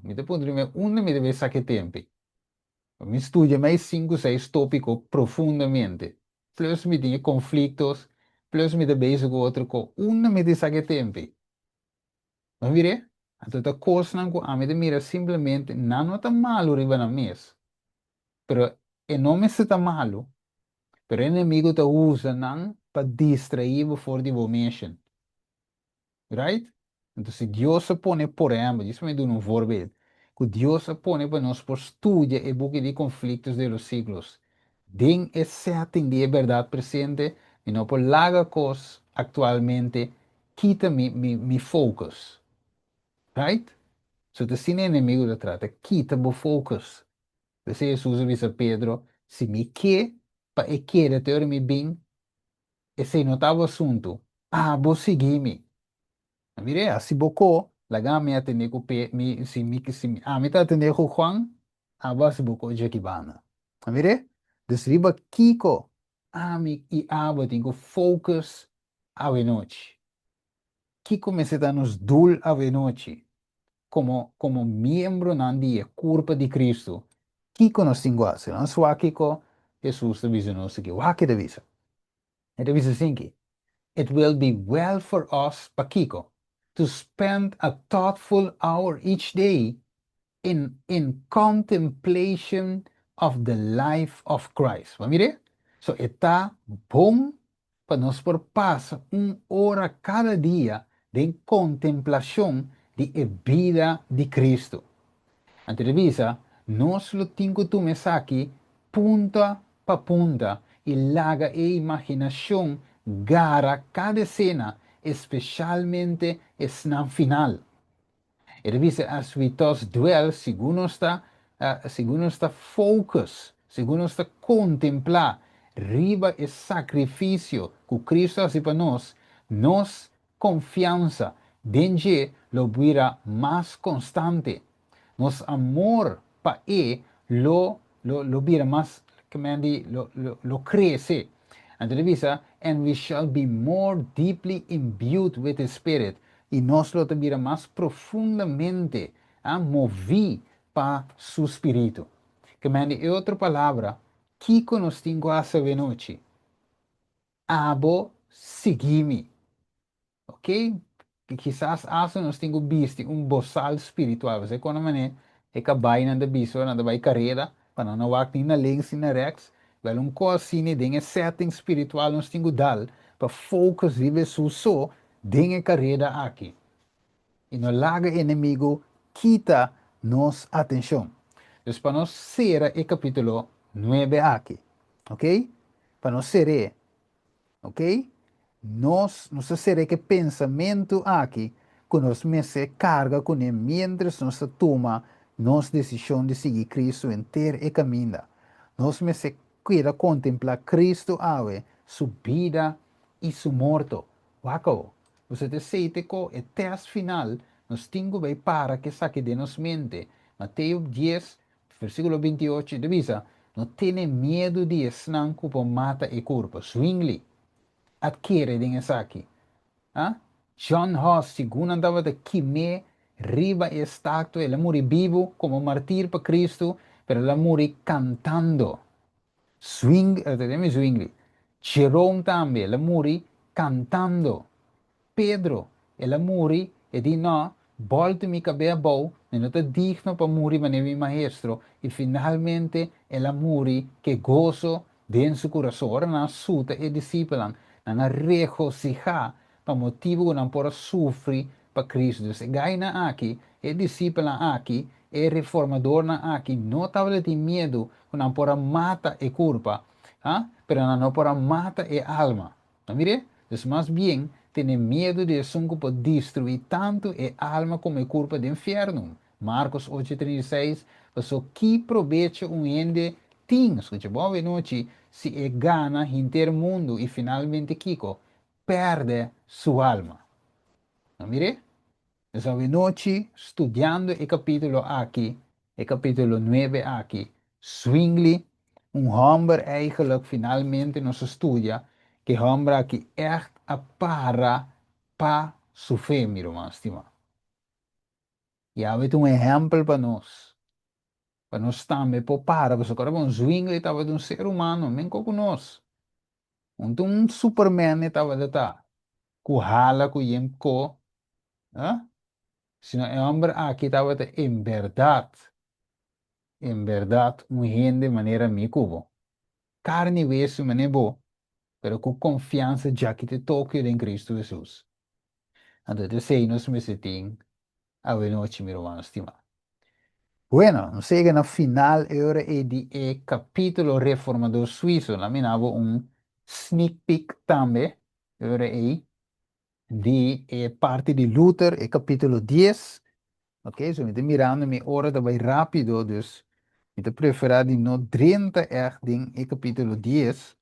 Me depois, onde me deve sacar tempo? Me estudia mais 5, 6 tópicos profundamente. Plus me tinha conflitos, plus me beijo com outro com uma me disse que tempo. Mas vire, a toda coisa não a me mira simplesmente não está malo riba na mês. Pero e não me está malo, pero o inimigo te usa não para distrair for the mission. Right? Então, se Deus se põe por exemplo, isso me dá um voorbeeld, que Deus se põe para nós por estudar e buscar de conflitos de los siglos. Den é certo de verdade presente e não por larga coisa atualmente quita mi focus. Right? Se te sin inimigo de trata, quita o focus. Desse Jesus avisa Pedro, se me quer, para e querer ter me bem, e se não estava assunto, vou seguir-me. Mire, así bocó, la gama ya tenía que si mi, a mí ta tenía que Juan, a base bocó Jackie Bana. Mire, Dus riba kiko, ami e abo tengo focus a noite. Kiko me se nos dul a noite. Como miembro nandi e corpo de Cristo. Kiko nos tengo hace, não só kiko, Jesus te visa nos que wake de visa. E de visa sinki. It will be well for us, Pakiko, to spend a thoughtful hour each day in contemplation of the life of Christ. ¿Va mire? So, está bom para nós por passar hora cada dia de contemplação de a vida de Cristo. A entrevista, nós lo tengo tu aqui, punta pa punta, e laga e imaginação gara cada cena, especialmente na final. Er dice, as we thus dwell, segundo está focus, segundo está contemplar, riba e sacrifício que Cristo hace para nós confiança, dengue lo vira mais constante. Nos amor para lo vira más, que me lo crece. Entrevista, and we shall be more deeply imbued with the Spirit. Y nos lo vira más profundamente movi para su espíritu. Que me en otra palabra, Kiko nos tengo a saber noche. Abo seguimi. Ok? Que quizás hace nos tengo visto um bozal espiritual. Você quando mané é que vai na da biso, na da vai carreira, para não vá nem na links nem na rex, wel um coisine dinge setting espiritual nos tengo dal, para focus vive su so, dinge carreira aqui. E no laga inimigo quita nos atenção. Então, para nós ser o capítulo 9 aqui, ok? Para nós ser ok? Nós será que pensamento aqui, que nós me se carga com ele, mientras nós toma nossa decisão de seguir Cristo inteiro e caminho. Nós me se queira contemplar Cristo ave, sua vida e sua morte. Waco, você te sente que o teste final, nós temos que para que saque de nos mente. Mateus 10, versículo 28, divisa, não tenha medo de esnar por mata e corpo. Swingly adquiere dingen aqui. John Hoss, segundo andava de Quimé, riba e stato, ele morì vivo como martir para Cristo, pero ele morì cantando. Swingli. Jerome também, ele morì cantando. Pedro, ele morì e di no, voltami cabea bou, e não te digno para morrer, mas mi maestro, e finalmente ele morì que gozo de su coração. Ora na suta e discípulos, na regocijar, para motivo não por sofrer para Cristo. Se gaina aqui, e discípulo aqui, e reformador na aqui, não estava de medo, não por mata e culpa, pero não por mata e alma. Não mire? Então, mais bem, tem medo de ser por destruir tanto a alma como a culpa do inferno. Marcos 8:36, passou que proveito ende tem, escute, boa noite, se é gana inteiro mundo e finalmente Kiko perde sua alma. Não mire? Essa noite, estudando o capítulo aqui, o capítulo 9 aqui, Zwingli, homem eigenlijk finalmente nos estudia, que homem aqui echt para sua fé, meu irmão, estima. E há exemplo para nós também, para, porque agora um Zwingli estava de ser humano, nem com nós. Um Superman estava de estar, com hala, com yemko, sino el hombre aquí estaba en verdad, un gente de manera mi cubo. Carne y hueso me nebo, pero con confianza ya que te toque en Cristo Jesús. Entonces, sei nos me setin, a noche, mi hermano estimado. Bueno, no sé que na final era el capítulo reformador suizo, la minavo un sneak peek también, era ahí, de parte de Luther, el capítulo 10. Ok, so met mirando mi ora daarbij rápido, dus met preferar die no 30 echt ding in capítulo 10.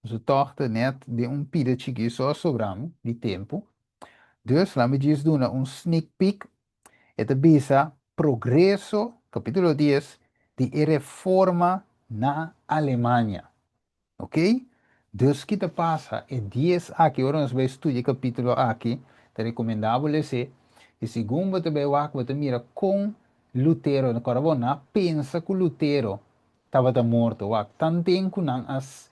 So tochte net de pidetje que só sobramos de tempo. Dus lá me diz doen um sneak peek. Et bisa progresso, capítulo 10, de reforma na Alemanha. Ok? Dus que te passa é 10 aqui, agora nós vamos estudar capítulo aqui, te recomendável esse, e segundo você vai lá, você mira com Lutero, na Corabona, pensa que Lutero estava morto, tanto tempo não as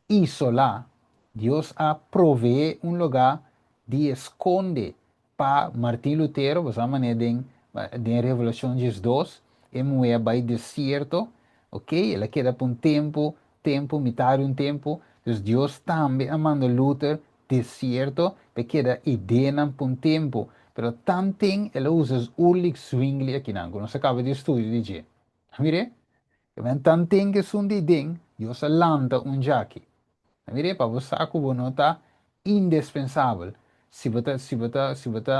isolar, Deus a provee um lugar de esconde para Martin Lutero, você maneira de Revelação 2, e moer vai deserto, ok? Ele queda por um metade um tempo, então Deus também manda Lutero deserto, para queda idena por um tempo, pero também ele usa os urlik swingli aqui, não, não se acaba de estudar de dia. Mire, men também que são de den, Deus lanta um jaque. Mire, para você que não está indispensável. Se você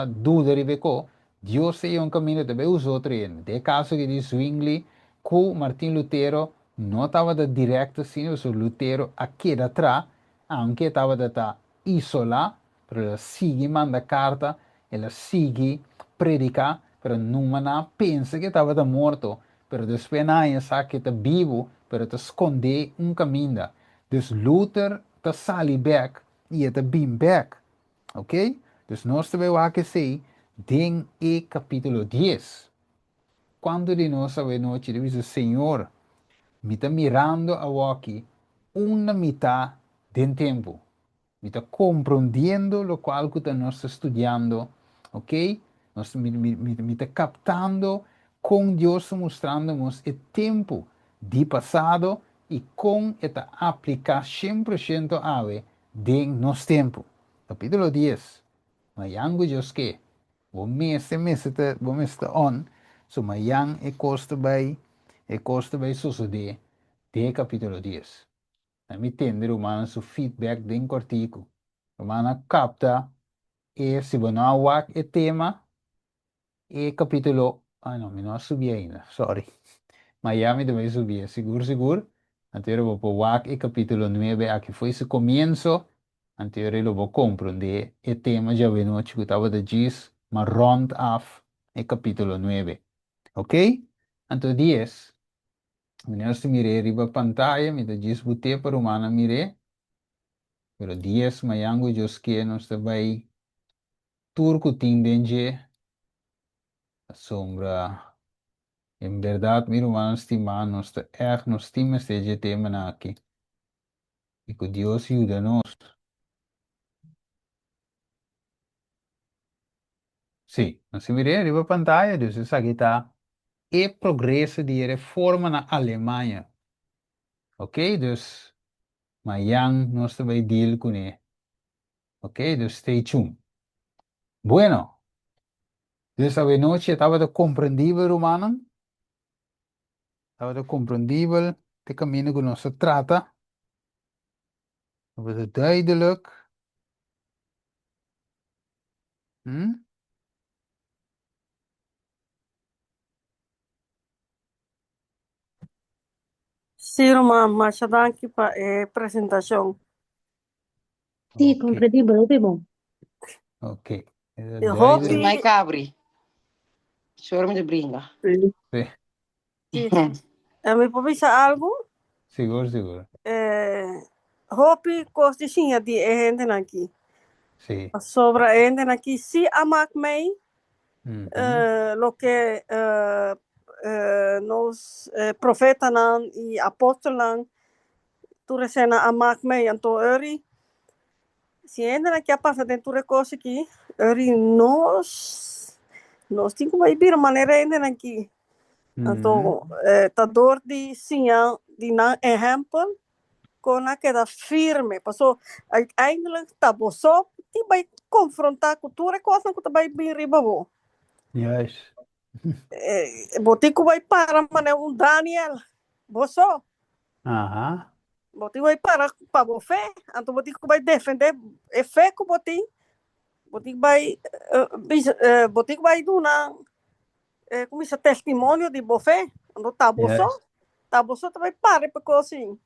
dúvida de beco, Deus é um caminho também os outros. De caso que diz Zwingli, que Martin Lutero não estava direto assim, o Lutero aqui atrás, aunque estava isolado, mas ele sigue manda carta, ele sigue predicar, mas não pensa que estava morto, mas depois não sabe que está vivo, mas está esconde um caminho. Dus Luther te sali back e te bim back. Ok? Dus nós também vamos dizer, den e capítulo 10. Quando de nós a noite diz o Senhor, me está mirando a aqui uma metade do tempo. Me está compreendendo o qual que nós estudando, ok? Nós me está captando com Deus mostrando-nos o tempo de passado e com esta aplicar 100% ave de nosso tempo. Capítulo 10. Mayango Deus que o mês está on, so mayang e costa by suceder de capítulo 10. Na mi tende romana su feedback den cortico. Romana capta e se não awak e tema e capítulo. Ah, não, me não subi ainda, sorry. Miami também subia, seguro, seguro. Anterior vou pôr WAC e capítulo 9, aqui foi esse começo. Anterior eu vou compreender e tema já vem no que estava de diz, mas round off e capítulo 9. Ok? Então 10. Nós mirei riba pantalla, me diz botei para humana mirei. Pero 10 mayango jos que nós vai turco tindenge a sombra. Em verdade, meu irmão, estimar, nós nos estima esteja tema aqui. E que Deus ajuda-nos. Sim, nós mirei riba pantalla, Deus aqui está. E progresso de reforma na Alemanha. Ok? Dus, mayang nós vai deal com ele. Ok? Dus, stay tuned. Bueno, dus a noite estava compreendível, humano. Estava compreendível. De caminho que nós trata. Estava duidelijk. Hm? Sì, Roma, ma c'è anche presentazione. Sì, Ok, comprensibile, lo devo. ok. E Duidelijk. hobby, Mai cabri. Choro de brinda. Sim, sì. Mi può pensare algo? seguro, seguro. Hobby kost sim die enden aqui. Sim. Sobre enden aqui, se amak mij, Mhm. lo que nos profetas e apóstolos tu recena amak mij en to eri. Se enden aqui a passar dentro de coisa aqui, eri nós temos que ir maneira enden aqui. Então, tá dor de sinha de não exemplo com a queda firme. Passou, ainda tá bom só e vai confrontar a cultura com a coisa que vai bem riba bom. Yes. Botico vai para mané Daniel. Boço. Aham. Botico vai para bo fé. Então botico vai defender é fé que botico. Botico vai dar como esse testemunho de bo fé. Então tá boço. Yes. Tá boço também para porque assim.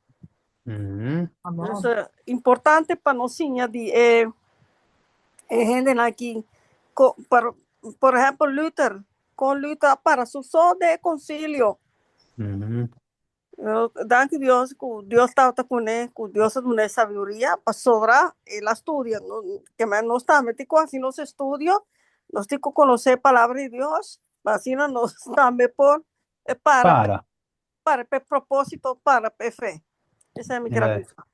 Mhm. Então, é importante para nós sim de gente aqui, por exemplo, Luther, com luta para su só de concílio. Mhm. Danke Dios, que Dios está con él, que Dios da sabiduría para sobrar el estudio. Que no está metido así no se estudia, nos tiene que conocer palabra de Dios, así no nos está por para propósito, para fe. Esa es mi Yeah. gracia.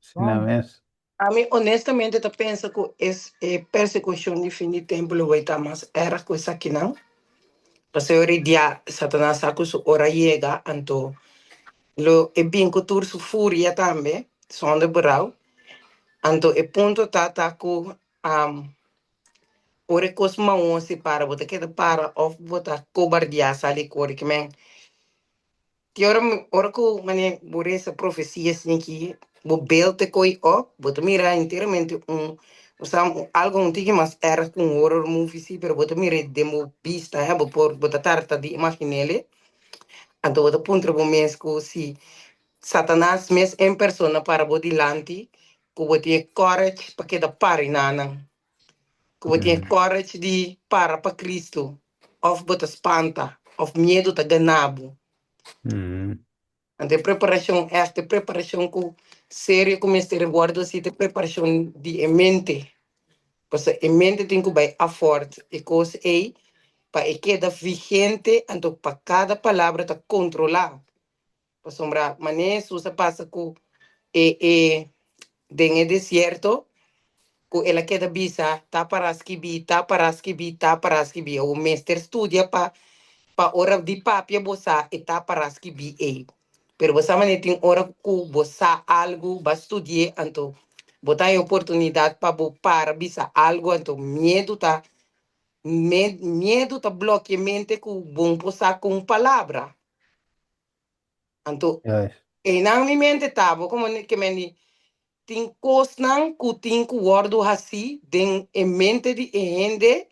Sinamés. A mí, honestamente, yo pienso que es persecución de fin de tiempo, lo voy a estar más era cosa que no. Pues hoy día, Satanás saca su hora llega, entonces, lo es bien que su furia también, son de bravo. Entonces, el punto está que, ore cosma once para, botar que para, of botar cobardia, sale cor que men. Que ora que, mane, por essa profecia, assim, que o bel te coi op, bota mira inteiramente algo um tique mas era com horror movie, sim, pero bota mira demo pista, por bota tarta de imaginele, então bota puntra bo mes que si Satanás mes em persona para bo dilante, que bota courage para que da pari nana, que bota courage de para Cristo, of bota espanta, of medo ta ganabo. De preparação, esta preparação com sério com este guarda assim de preparação de mente, porque a mente tem que vai a forte e coisa aí para que queda vigente, então para cada palavra tá controlar, para sombra mané usa passa com e den deserto, com ela queda bisa tá para escrever o mestre estudia para hora de papia bossa eta para escrever. Pero você mané tem hora que bossa algo, vai estudar, então botar em oportunidade para bisa algo, então medo tá bloqueia mente que bom posar com palavra. Então, Yes. e na minha mente tava como que me tem coisas que tem que guardo assim, tem em mente de gente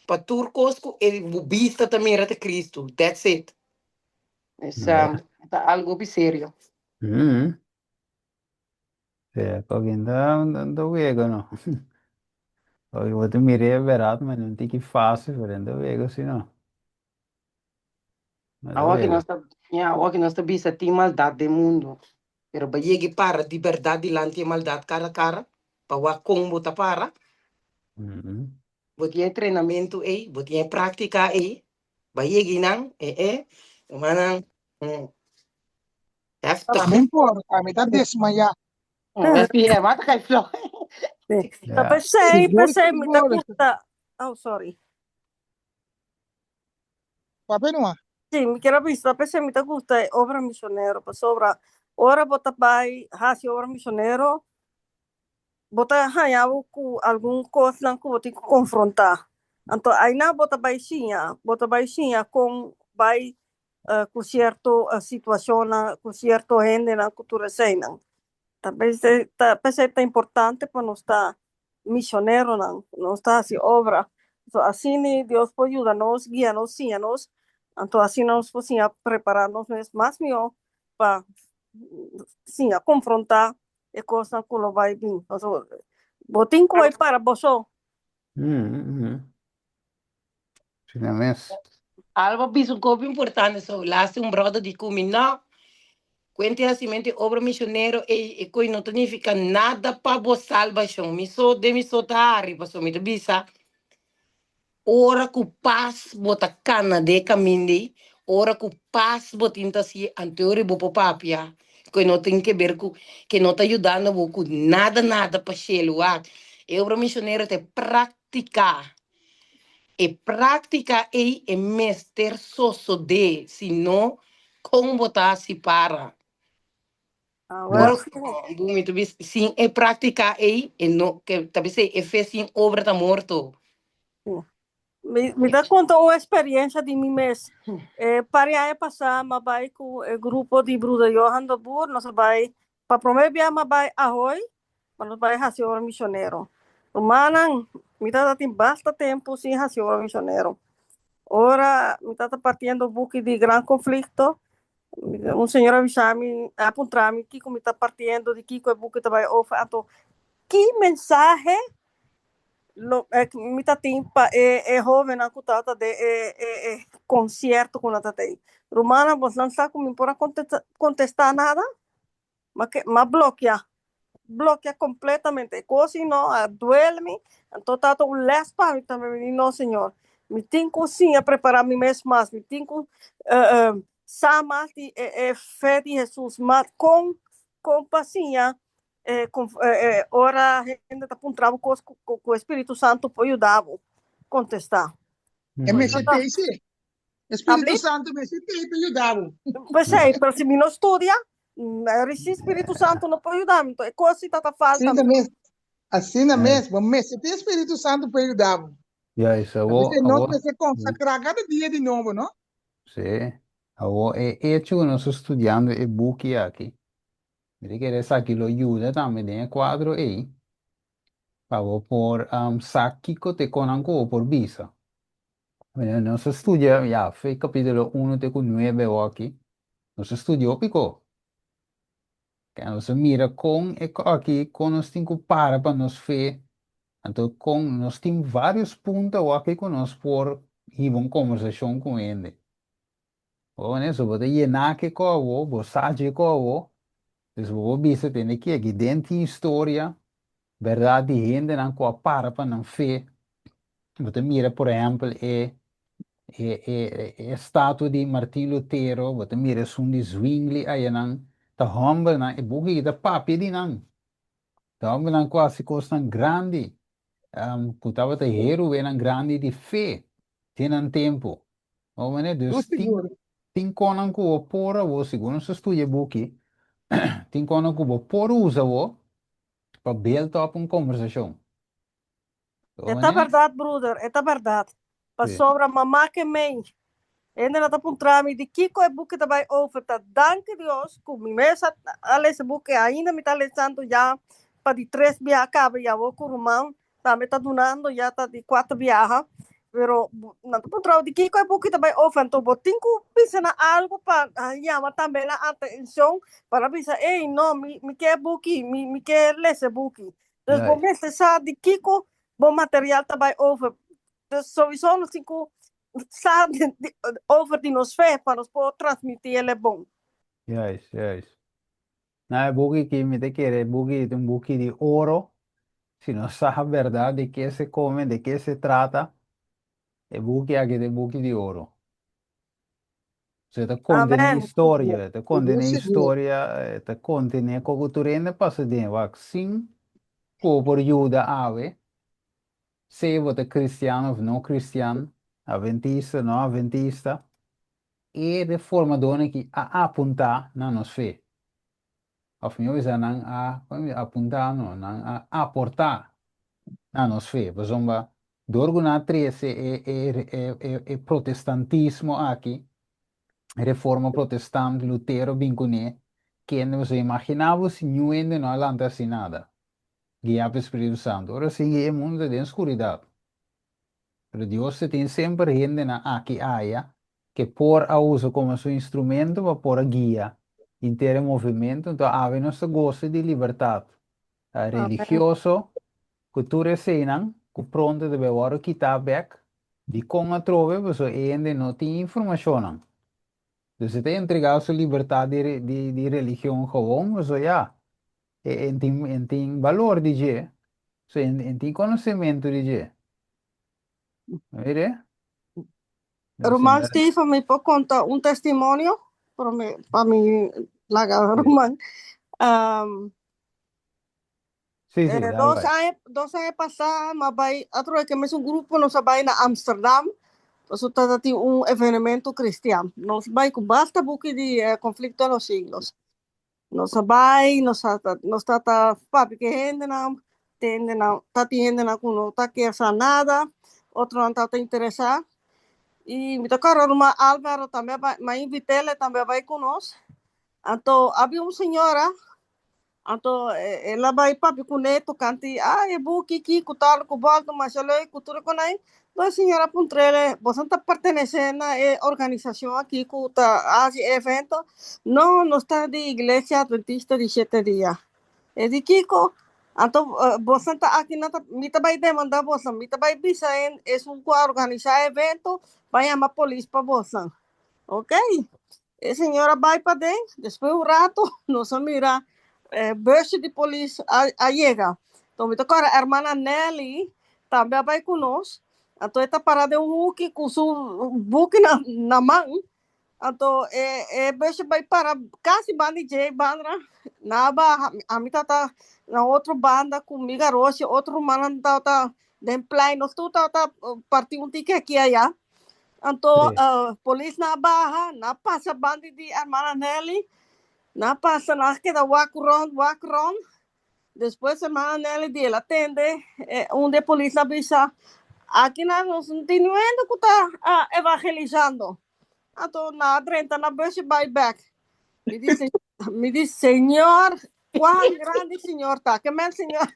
para turcos que ele vista também era de Cristo. That's it. Yeah. Tá algo sério. Cogiendo andando vego, no. Poi vado mirare verato, ma non ti che fase, vedendo vego, sì no. Ma da vego. Agora que nós está vista tem maldade do mundo. Pero ba yegi para de verdade lanti maldade cara cara. Para wa combo ta para. Botinha treinamento aí, botinha prática aí. Ba yegi nang, manang, heftig. No importa, a mitad de desmayar. É, mata cai flow. Yeah. Pensei, me dá conta. Oh, sorry. Papi no, Sì, mi quiero visto, pensei, me dá conta, obra missionário, para sobra. Ora bota bai, hasi obra missionário, bota hanhava com algum coisa não que bota confrontar. Então, aí na bota baixinha com vai com certo situação, com certo gente na cultura cena. Talvez é importante para nós estar missionário, não está assim obra. Então, assim Deus pode ajudar-nos, guiar-nos, guiar-nos. Então, assim nós podemos preparar-nos mais melhor para sim, a confrontar e coisa que não vai vir. Então, botem que vai para você. Sinamés. Algo biso copo importante, so last brother di cumi no. Quente assim obra missionário e coi não significa nada para boa salvação. Mi so de mi so ta arriba, so mi te bisa. Ora que paz bota cana de caminho, ora que paz bota inta si anterior bo papia, que não tem que ver com que não está ajudando com nada para cheluar. Eu para missionário te praticar. E prática é mestre sosso de, se não, como botar se para. Agora, Ora, muito bem, sim, é prática e não, que talvez é fez sim, obra tá morto. me dá conta uma experiência de mim mesmo. Para aí passar, mas vai com o grupo de Bruda Johan do Bur, nós vai para promover mas vai arroz, mas nós vai fazer o missionário. Manan, me dá tem bastante tempo sem fazer o missionário. Ora, me está partindo o buque de grande conflito. Um senhor avisar-me, apontar-me que como está partindo de que o buque vai ofertar. Que mensagem me tá tem jovem na cutata de concerto com a tatei Romana, vos não está comigo para contestar nada, mas bloqueia completamente. Coisa não, duele-me, então tá um les para mim também, não, senhor. Me tenho cozinha preparar mim mesmo mais, me tenho mais de fé de Jesus, mas com paciência, ora ainda tá com trabalho com o Espírito Santo para ajudar a contestar. É Uhum. MST, sim. Espírito Habli? Santo, MST, para ajudar. Pois é, pero se me não estudia, esse Espírito Santo não pode ajudar, então é coisa que tá falta. Assim na É, mesma, MST, Espírito Santo para ajudar. yeah, isso, A você não avô, vai se consagrar cada dia de novo, não? sim, avô, é que nós estudando e book aqui. Ele quer aqui lo ajuda também, tem quadro aí, para por saque que te conanco por visa. Nós estudia, já, fez capítulo 1 até com 9 aqui. Nós estudiou pico. Que nós mira com e aqui, com nós temos para nós ver. Então, com nós temos vários pontos aqui que nós por ir uma conversação com ele. Ou, né, sobre llenar que com o, sabe com o, então, vou ver tem aqui dentro de história, verdade, gente não com para não ver. Você mira, por exemplo, é estátua de Martin Lutero, você mira som de Zwingli, aí não, tá humble, não, e bugi da papi de não. Tá humble não quase costa grande, kutava te hero é grande de fé, tem um tempo. O mané, Estou dus seguro. tem conan ko o pora o segundo se estudia buki, tem conan ko o pora usa o para build up uma conversação. O É mané, verdade, brother, é verdade. Para sim, sobre a mamá que mãe. Ainda não está por trás de Kiko é book também oferta. Danke Deus, com minha mesa, esse book ainda me está levando já para de 3 viagens, já vou com o irmão, também está donando, já está de 4 viagens. Pero não está por trás de Kiko é book também oferta. Então, vou ter que pensar algo para chamar também a atenção, para pensar, ei, não, me quer book, me quer ler esse book. Então, yeah, vou pensar de Kiko, bom material também oferta. Então, sowieso, não fico sabe over de nos fé para nos poder transmitir ele é bom. yes, yes. Na buki que me te quiere, buki un buki de oro. Si no sabes verdad de qué se come, de qué se trata, el buki aquí de buki de oro. Se te contiene Amém. historia, te Estou contiene seguro. historia, te contiene cultura passa de vaccin, por ayuda ave, se você cristiano ou não cristiano, adventista, não adventista, e de forma dona que a apontar na nos fé. Of meu is não a apontar, não a aportar. Nos fé, por exemplo, Dorguna 13 é protestantismo aqui, reforma protestante, Lutero, Bincuné, que você imaginava se não ainda não adianta assim nada, guiado pelo Espírito Santo. Ora sim, é mundo de escuridão. Mas Deus tem sempre gente na aqui área que por a uso como seu instrumento para por a guia inteiro movimento, então há nossa gosto de liberdade Amém. religioso. Cultura senang, ku pronto de bewaru kita back, di com a trove, você ainda não tem informação. Você tem entregado sua liberdade de religião gewoon, você já, tem valor de je, você tem conhecimento de je. Mire? Você Román não... Steve me pode contar testemunho para mim largar Román. Um, Sim, sim, dá dos vai. anos, 2 anos passados, mas vai, através que mais grupo nos vai na Amsterdam, nós está tem evento cristiano. Nós vai com basta buque de conflito dos siglos. Nos vai, nos está papi que gente não gente não não está quer nada, outro não está interessado. E me tocaram uma Álvaro também, mas invitei ele também vai conosco. Então, havia uma senhora, então, ela vai papi com neto, canti, é bom que tal, com volta, mas ela é cultura com aí. Então, a senhora Puntrele, você está pertenecendo a organização aqui, que está evento, não está de igreja adventista de 7 dias. É de Kiko, então, você está aqui, me vai demandar você, me vai bisa, é um organizar evento, vai chamar a polícia para você. Ok. Señora vai para dentro, después un rato, nos mira, busje de polícia a llega. Então, agora a hermana Nelly também vai conosco. Então, está parada um Hulk com o book na mão. Então, busje vai para quase banda de banda. Naba, a mim tá na outra banda com Miga Roche, outro mano tá de play, nós tudo tá partindo um ticket aqui aí. Então, polícia na barra, na passa banda de hermana Nelly, na passa na queda walk around. Depois a hermana Nelly dele atende, de polícia avisa, aqui nós não temos ainda que está evangelizando. Então, na 30, na bus by back. Me diz, senhor, quão grande senhor está? Que mesmo senhor,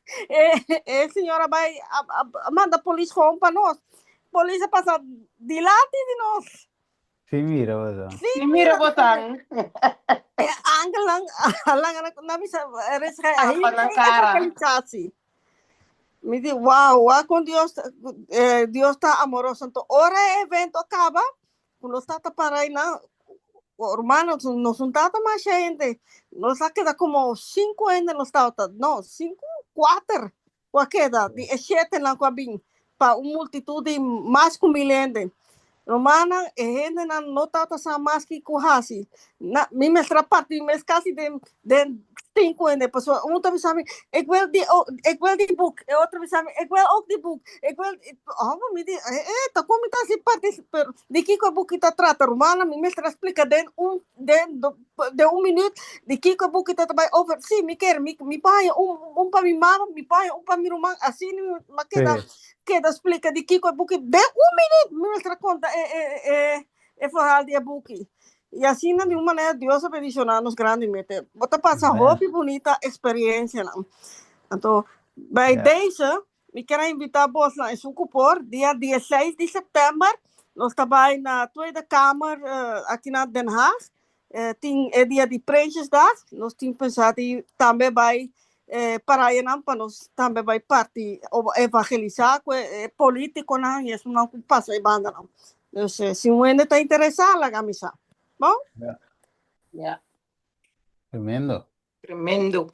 senhora vai manda a polícia home para nós. Polícia passa de lá de nós. Sí, mira, ¿verdad? Sí, mira, botang. Ang lang na bisa Ang cara. Me diz, wow, com Deus, Deus está amoroso. Então, hora o evento acaba, quando está para aí na hermanos, não são tanta mais gente. Nós queda como 5 ainda não está, não, 5, 4. Qual queda? De 7 lá com a bim, para uma multitude mais com 1000 gente. Romana, gente não está sa mais que kuhasi. Na mestra parte, mes quase de 5 ainda. Pessoal, também sabe, ik wil die boek. Outro me sabe, ik wil ook die boek. Ik wil, me diz, tá como está se parte, de que o book está trata. Romana, me mestra explica de 1 minuto, de que o book está trabalhando over. Sim, me quer, me pai, para minha mama, me pai, para minha irmã, assim, me queda explica de que o book de 1 minuto, me mestra conta, falar de book. E assim, de uma maneira, Deus abençoa-nos grandemente. Bota passar roupa bonita experiência. Não? Então, by deze, me quero invitar vos na Sukupor, dia 16 de setembro. Nós estamos na Tweede Kamer, aqui na Den Haag. É dia de Prinsjesdag. Nós temos pensado também vai para aí, para nós também vai partir evangelizar, político, não, e isso não passa em banda, não. Então, se um ainda está interessado, la camisa. ¿Bon? Ya. Tremendo. Tremendo.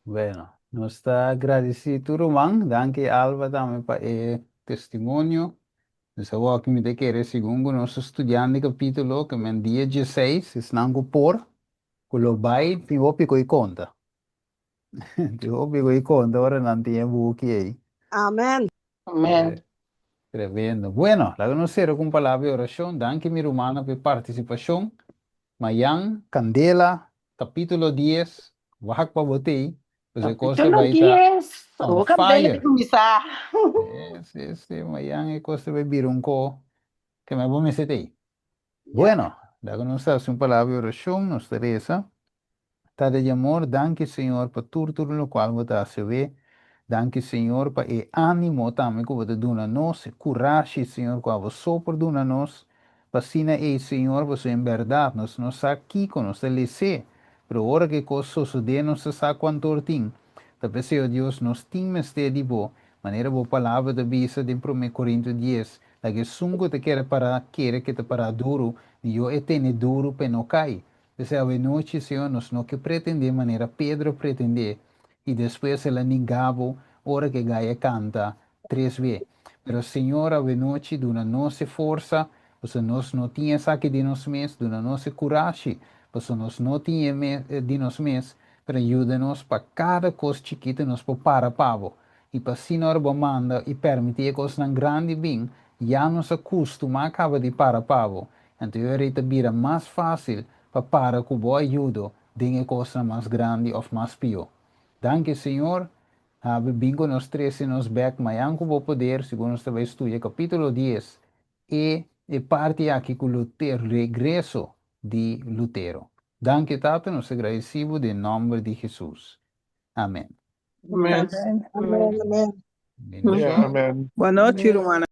Bueno, nos está agradecido, Román. Danke, Alba, también para el testimonio. Pues ahora que me te quiere, según nuestro estudiante capítulo, que me en día 16, es nango por, con lo bai, ti pico y conta. Ti pico y conta, ahora no tiene buque ahí. Amén. Amen. Tremendo. Bueno, la conocero con palabra de oración. Danke, mi romana, por participación. Mayan, Candela, capítulo 10, Wahak Pabotei. Pues el costa Capítulo va a estar 10. on O candela de fire. começar. Sí, Mayan, el costa va a vivir un co que me voy a meter ahí. Bueno, la conocemos con palabra de oración, nos Teresa. Tada de amor, danke, Senhor, para tudo no qual você a ver. Danke, Senhor, para o ânimo também que você dá a nós, coragem, Senhor, que você sopra a nós. Para sina Senhor, você em verdade, nós não sabemos aqui com nós lece, pero hora que coisa sucede, não se sabe quanto tem. Tapi, Senhor Deus, nós temos de boa maneira boa palavra da Bíblia de 1 Coríntios 10, la que sungo te quer que te para duro, e eu tenho duro para não cair. Desde a noite, Senhor, nós não que pretender maneira Pedro pretender. E depois ela negava, hora que Gaia canta, 3 vezes. Mas, Senhor, a noite, dona nossa força, porque nós não tínhamos aqui de nós mesmos, dona nossa coragem, porque nós não tínhamos de nós mesmos, para ajuda-nos para cada coisa chiquita, nós para pavo. E para Senhor, manda e permitir que não grande bem, já nos acostuma acaba de para pavo. Então, eu vira mais fácil para que boa ajuda de coisa mais grande ou mais pior. Danke, Senhor. Bem com nós três e nos back, mas anco vou poder, segundo nós vai estudar capítulo 10, e parte aqui com o regresso de Lutero. Danke, Tata, nos agradecemos em nome de Jesus. Amém. Amen. Amen. Amen. Bendição. Amen. Boa noite, Romana.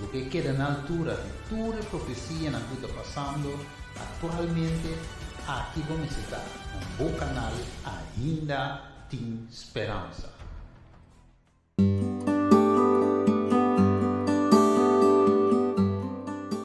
porque queda na altura de toda a profecia que está passando atualmente. Aqui vamos estar um bom canal ainda tem esperança.